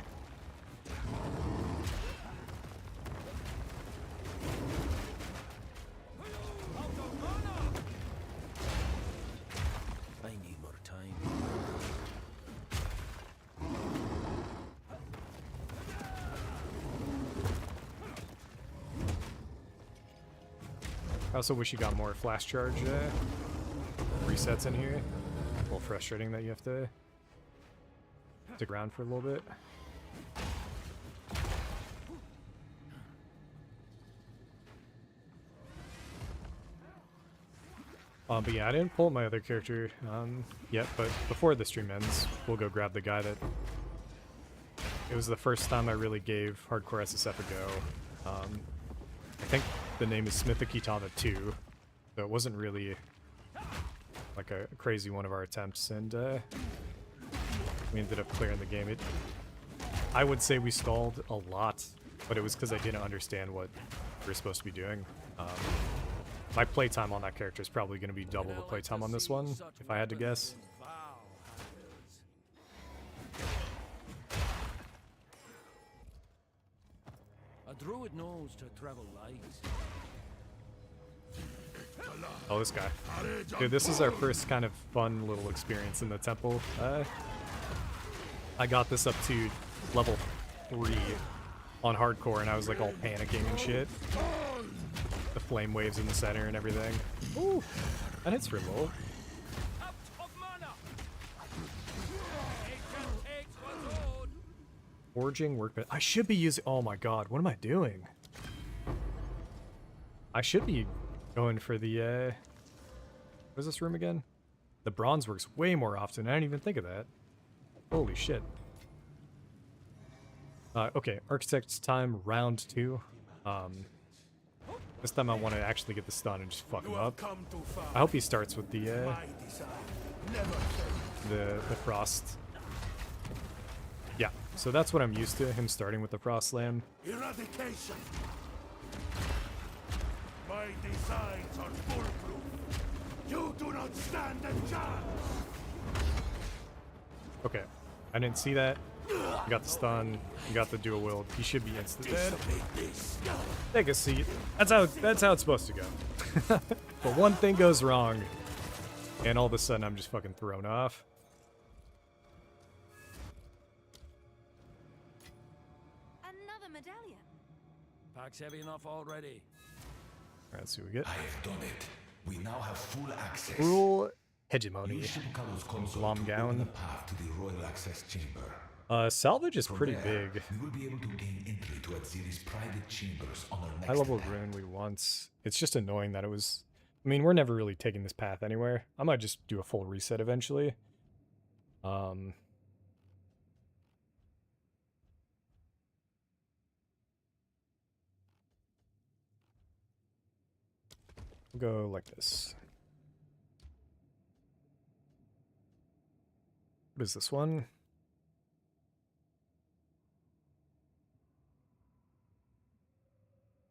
I also wish you got more flash charge resets in here. A little frustrating that you have to stick around for a little bit. But yeah, I didn't pull up my other character yet, but before the stream ends, we'll go grab the guy that... It was the first time I really gave Hardcore SSF a go. I think the name is Smithakitana 2, so it wasn't really like a crazy one of our attempts, and we ended up clearing the game. I would say we stalled a lot, but it was because I didn't understand what we were supposed to be doing. My playtime on that character is probably going to be double the playtime on this one, if I had to guess. A druid knows to travel light. Oh, this guy. Dude, this is our first kind of fun little experience in the temple. I got this up to level 3 on hardcore, and I was like all panicking and shit. The flame waves in the center and everything. Ooh, that hits for low. Forging workbench. I should be using... Oh my god, what am I doing? I should be going for the... What's this room again? The bronze works way more often. I didn't even think of that. Holy shit. Okay, Architect's time, round 2. This time I want to actually get the stun and just fuck him up. I hope he starts with the frost. Yeah, So that's what I'm used to, him starting with the Frost Slam. Eradication. My designs are foolproof. You do not stand a chance. Okay, I didn't see that. You got the stun, you got the dual wield. He should be instant dead. Take a seat. That's how it's supposed to go. But one thing goes wrong, and all of a sudden I'm just fucking thrown off. Another medallion. Pack's heavy enough already. Alright, let's see what we get. I have done it. We now have full access. Cruel Hegemony. Use Shimkalu's console Lom to gown. open the path to the royal access chamber. Salvage is From pretty there, big. We will be able to gain entry to Exili's private chambers on our next High level attack. rune we once. It's just annoying that it was. I mean, we're never really taking this path anywhere. I might just do a full reset eventually. We'll go like this. What is this one?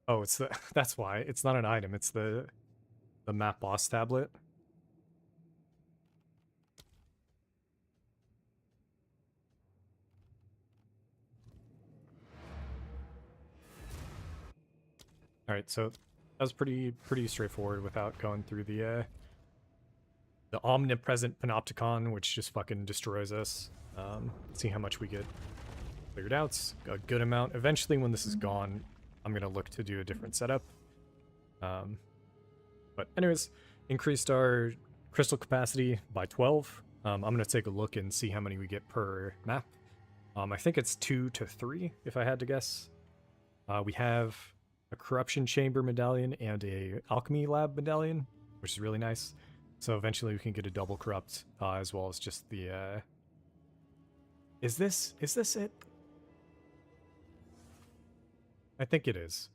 Oh, it's the. That's why it's not an item. It's the map boss tablet. All right, so that was pretty straightforward without going through the omnipresent panopticon, which just fucking destroys us. See how much we get cleared out. A good amount. Eventually, when this is gone, I'm gonna look to do a different setup. But anyways, increased our crystal capacity by 12. I'm gonna take a look and see how many we get per map. I think it's 2 to 3, if I had to guess. We have a corruption chamber medallion and a alchemy lab medallion, which is really nice. So eventually we can get a double corrupt, as well as just the. Is this it? I think it is.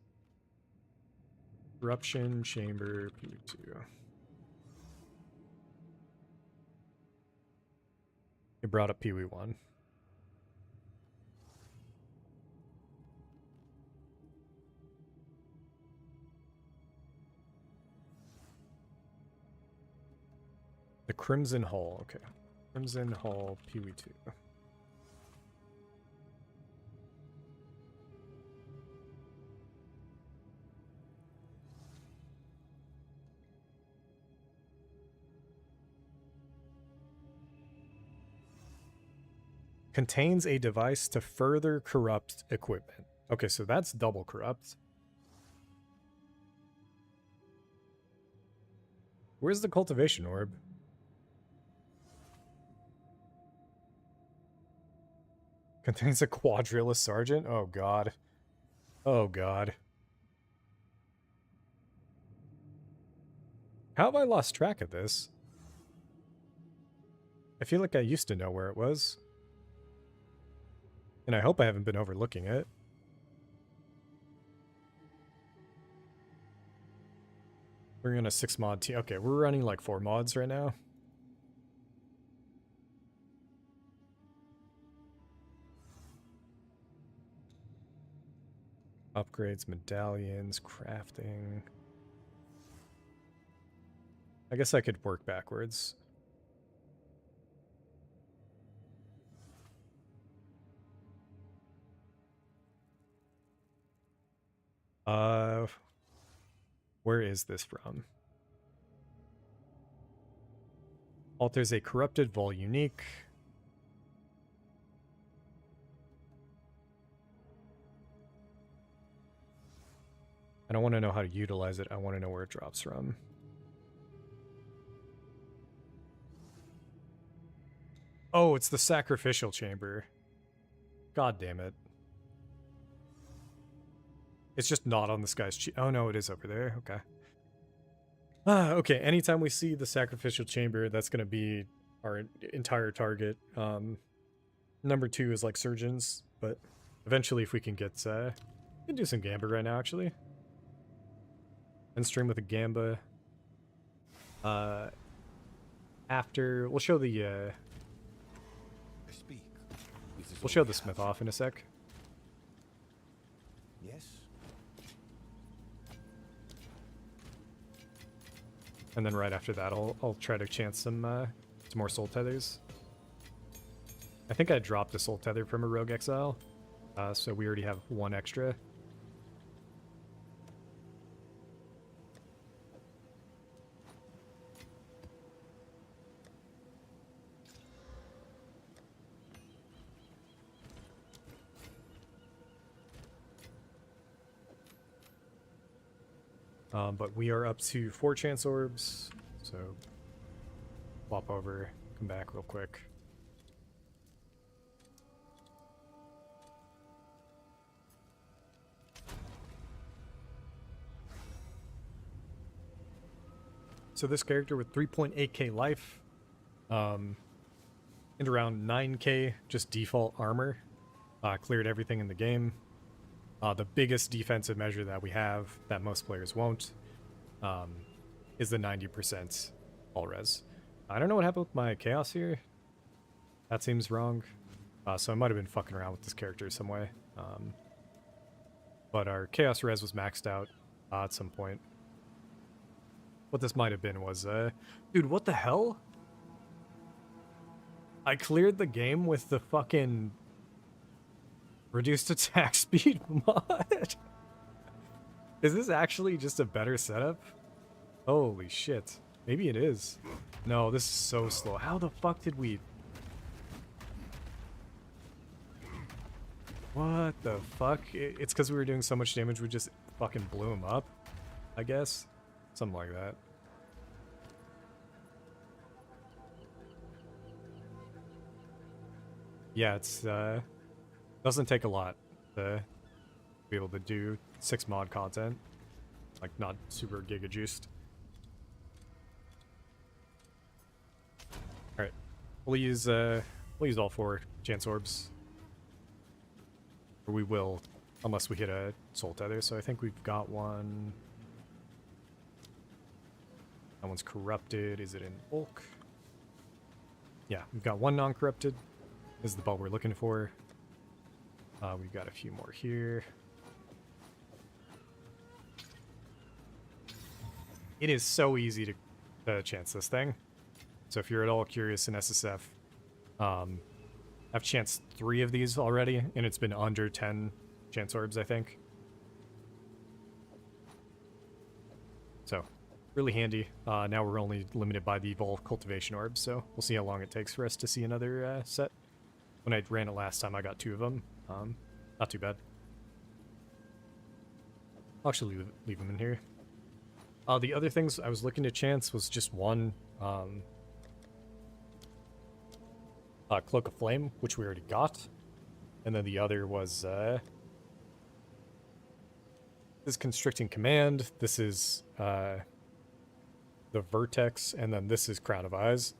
Corruption chamber P2. It brought up Pee-wee 1. The Crimson Hall, okay. Crimson Hall Pee-wee 2. Contains a device to further corrupt equipment. Okay, so that's double corrupt. Where's the cultivation orb? Contains a quadrilla sergeant? Oh god. Oh god. How have I lost track of this? I feel like I used to know where it was. And I hope I haven't been overlooking it. We're in a 6 mod team. Okay, we're running like 4 mods right now. Upgrades, medallions, crafting. I guess I could work backwards. Where is this from? Alters a corrupted Vaal unique. I don't want to know how to utilize it. I want to know where it drops from. Oh, it's the sacrificial chamber. God damn it. It's just not on this guy's oh no, it is over there. Okay. Okay, anytime we see the sacrificial chamber, that's going to be our entire target. Number 2 is like surgeons, but eventually if we can get... we can do some Gamba right now, actually. And stream with a Gamba. After... We'll show the... I speak with the We'll show the smith off in a sec. Yes. And then right after that, I'll try to chance some more soul tethers. I think I dropped a soul tether from a rogue exile, so we already have one extra. But we are up to 4 chance orbs, so flop over, come back real quick. So this character with 3.8k life, and around 9k just default armor, cleared everything in the game. The biggest defensive measure that we have, that most players won't, is the 90% all res. I don't know what happened with my chaos here. That seems wrong. So I might have been fucking around with this character some way. But our chaos res was maxed out at some point. What this might have been was, dude, what the hell? I cleared the game with the fucking reduced attack speed mod. Is this actually just a better setup? Holy shit. Maybe it is. No, this is so slow. How the fuck did we... What the fuck? It's because we were doing so much damage we just fucking blew him up, I guess. Something like that. Yeah, it's doesn't take a lot to be able to do 6 mod content. Like, not super giga juiced. Alright. We'll use all 4 chance orbs. Or we will, unless we hit a soul tether. So I think we've got one. That one's corrupted. Is it in bulk? Yeah, we've got one non-corrupted. This is the ball we're looking for. We've got a few more here. It is so easy to chance this thing. So if you're at all curious in SSF, I've chanced 3 of these already, and it's been under 10 chance orbs, I think. So, really handy. Now we're only limited by the Vaal cultivation orbs, so we'll see how long it takes for us to see another set. When I ran it last time, I got 2 of them. Not too bad. I'll actually leave them in here. The other things I was looking to chance was just one Cloak of Flame, which we already got. And then the other was this Constricting Command. This is the Vertex, and then this is Crown of Eyes.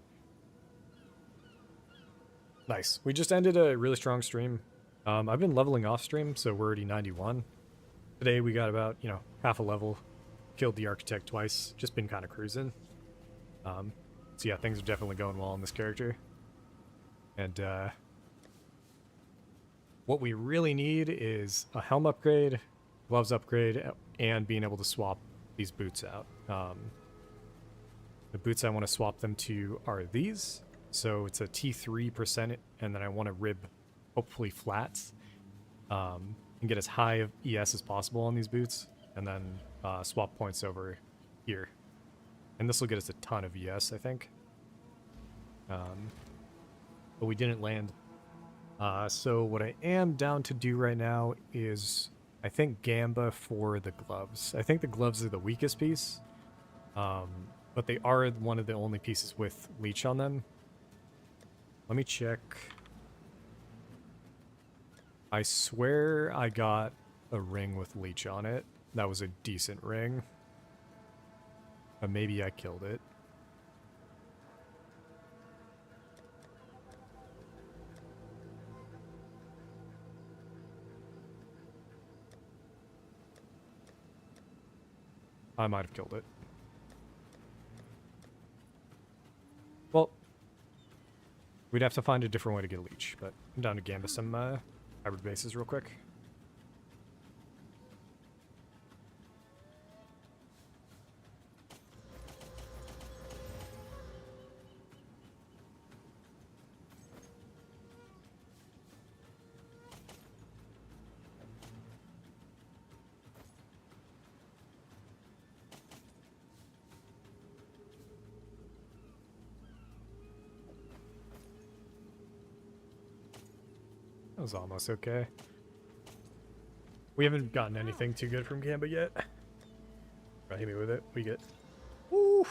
Nice. We just ended a really strong stream. I've been leveling off stream, so we're already 91. Today we got about, half a level. Killed the Architect twice. Just been kind of cruising. So yeah, things are definitely going well on this character. And what we really need is a helm upgrade, gloves upgrade, and being able to swap these boots out. The boots I want to swap them to are these. So it's a T3%, and then I want to rib, hopefully, flats, and get as high of ES as possible on these boots, and then swap points over here. And this will get us a ton of ES, I think. But we didn't land. So what I am down to do right now is, I think, Gamba for the gloves. I think the gloves are the weakest piece, but they are one of the only pieces with leech on them. Let me check. I swear I got a ring with leech on it. That was a decent ring. But maybe I killed it. I might have killed it. Well, We'd have to find a different way to get a leech, but I'm down to gambit some hybrid bases real quick. That was almost okay. We haven't gotten anything too good from Gambit yet. Right, hit me with it. We get... Ooh!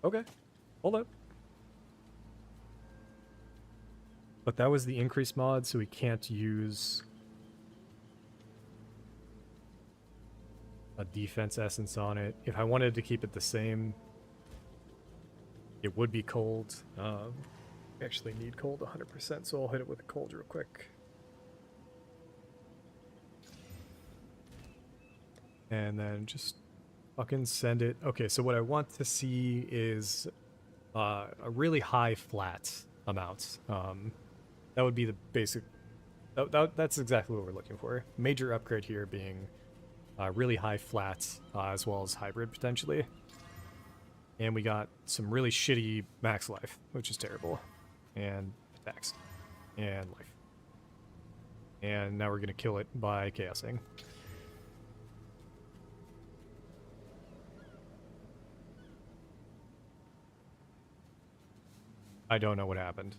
Okay. Hold up. But that was the increase mod, so we can't use a defense essence on it. If I wanted to keep it the same, it would be cold. We actually need cold 100%, so I'll hit it with a cold real quick. And then just fucking send it. Okay, so what I want to see is a really high flat amount. That would be the basic... That's exactly what we're looking for. Major upgrade here being really high flat, as well as hybrid, potentially. And we got some really shitty max life, which is terrible. And attacks. And life. And now we're going to kill it by chaosing. I don't know what happened.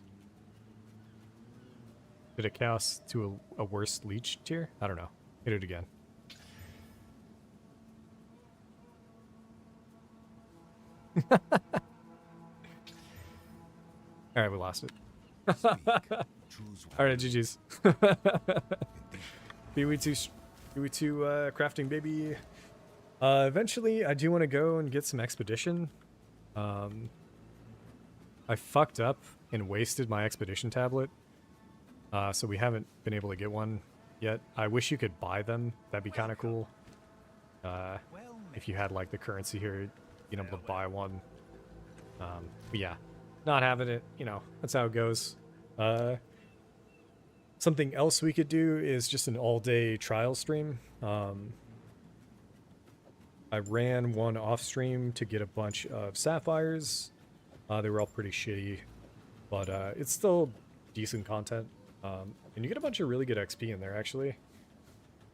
Did it chaos to a worse leech tier? I don't know. Hit it again. Alright, we lost it. Alright, GG's. BW2 crafting, baby. Eventually, I do want to go and get some expedition. I fucked up and wasted my expedition tablet. So we haven't been able to get one yet. I wish you could buy them. That'd be kind of cool. If you had like the currency here, being able to buy one. But yeah, not having it, you know, that's how it goes. Something else we could do is just an all-day trial stream. I ran one off stream to get a bunch of sapphires. They were all pretty shitty, but it's still decent content. And you get a bunch of really good XP in there, actually.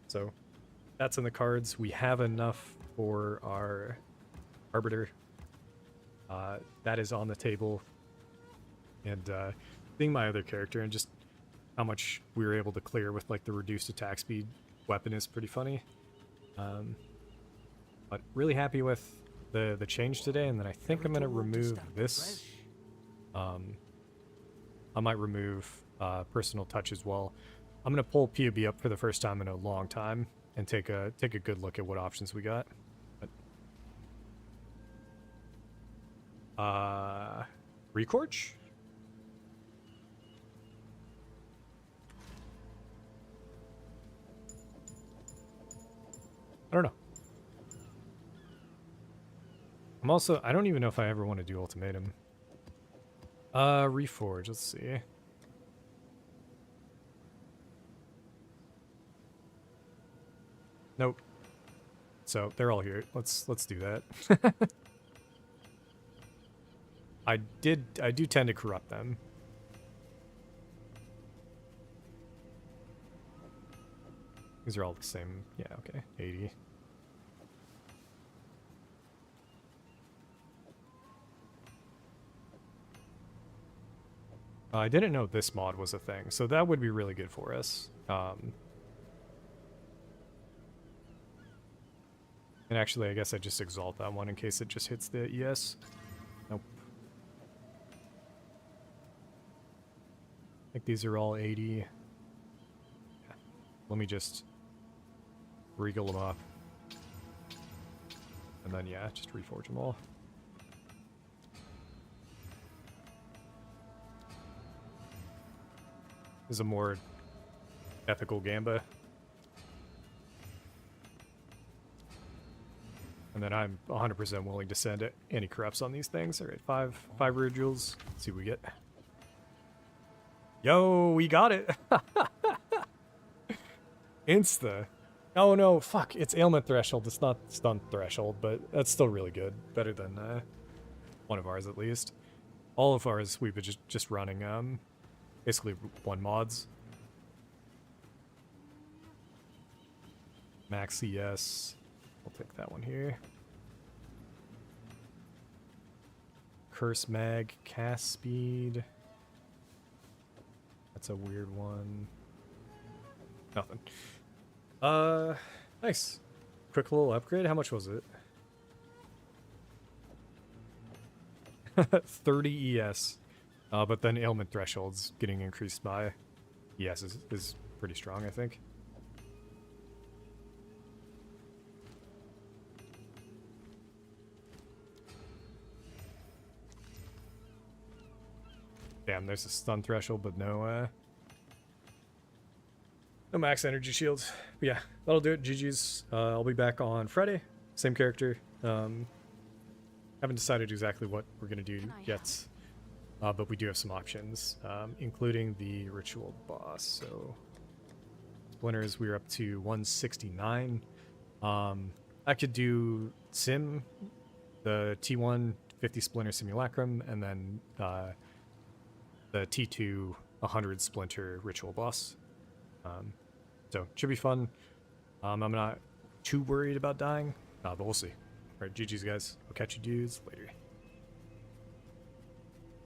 So that's in the cards. We have enough for our Arbiter. That is on the table. And seeing my other character and just how much we were able to clear with like the reduced attack speed weapon is pretty funny. But really happy with the change today, and then I think I'm going to remove this. I might remove personal touch as well. I'm going to pull POB up for the first time in a long time and take a good look at what options we got. But, Recorch? I don't know. I don't even know if I ever want to do Ultimatum. Reforge, let's see. Nope. So, they're all here. Let's do that. I do tend to corrupt them. These are all the same. Yeah, okay. 80. I didn't know this mod was a thing, so that would be really good for us. And actually, I guess I just exalt that one in case it just hits the ES. Nope. I think these are all 80. Yeah. Let me just regal them up. And then, yeah, just reforge them all. This is a more ethical Gamba. And then I'm 100% willing to send any corrupts on these things. Alright, five rare jewels. Let's see what we get. Yo, we got it. Insta. Oh no, fuck. It's ailment threshold. It's not stun threshold, but that's still really good. Better than one of ours at least. All of ours we've been just running basically one mods. Max ES. I'll take that one here. Curse mag, cast speed. That's a weird one. Nothing. Nice. Quick little upgrade. How much was it? 30 ES. But then ailment thresholds getting increased by ES is pretty strong, I think. Damn, there's a stun threshold, but no max energy shields. But yeah, that'll do it. GG's. I'll be back on Friday. Same character. Haven't decided exactly what we're going to do yet. But we do have some options, including the ritual boss. So, splinters, we're up to 169. I could do Sim, the T1 50 splinter simulacrum, and then the T2 100 splinter ritual boss. So should be fun. I'm not too worried about dying, but we'll see. All right, GG's guys. I'll catch you dudes later.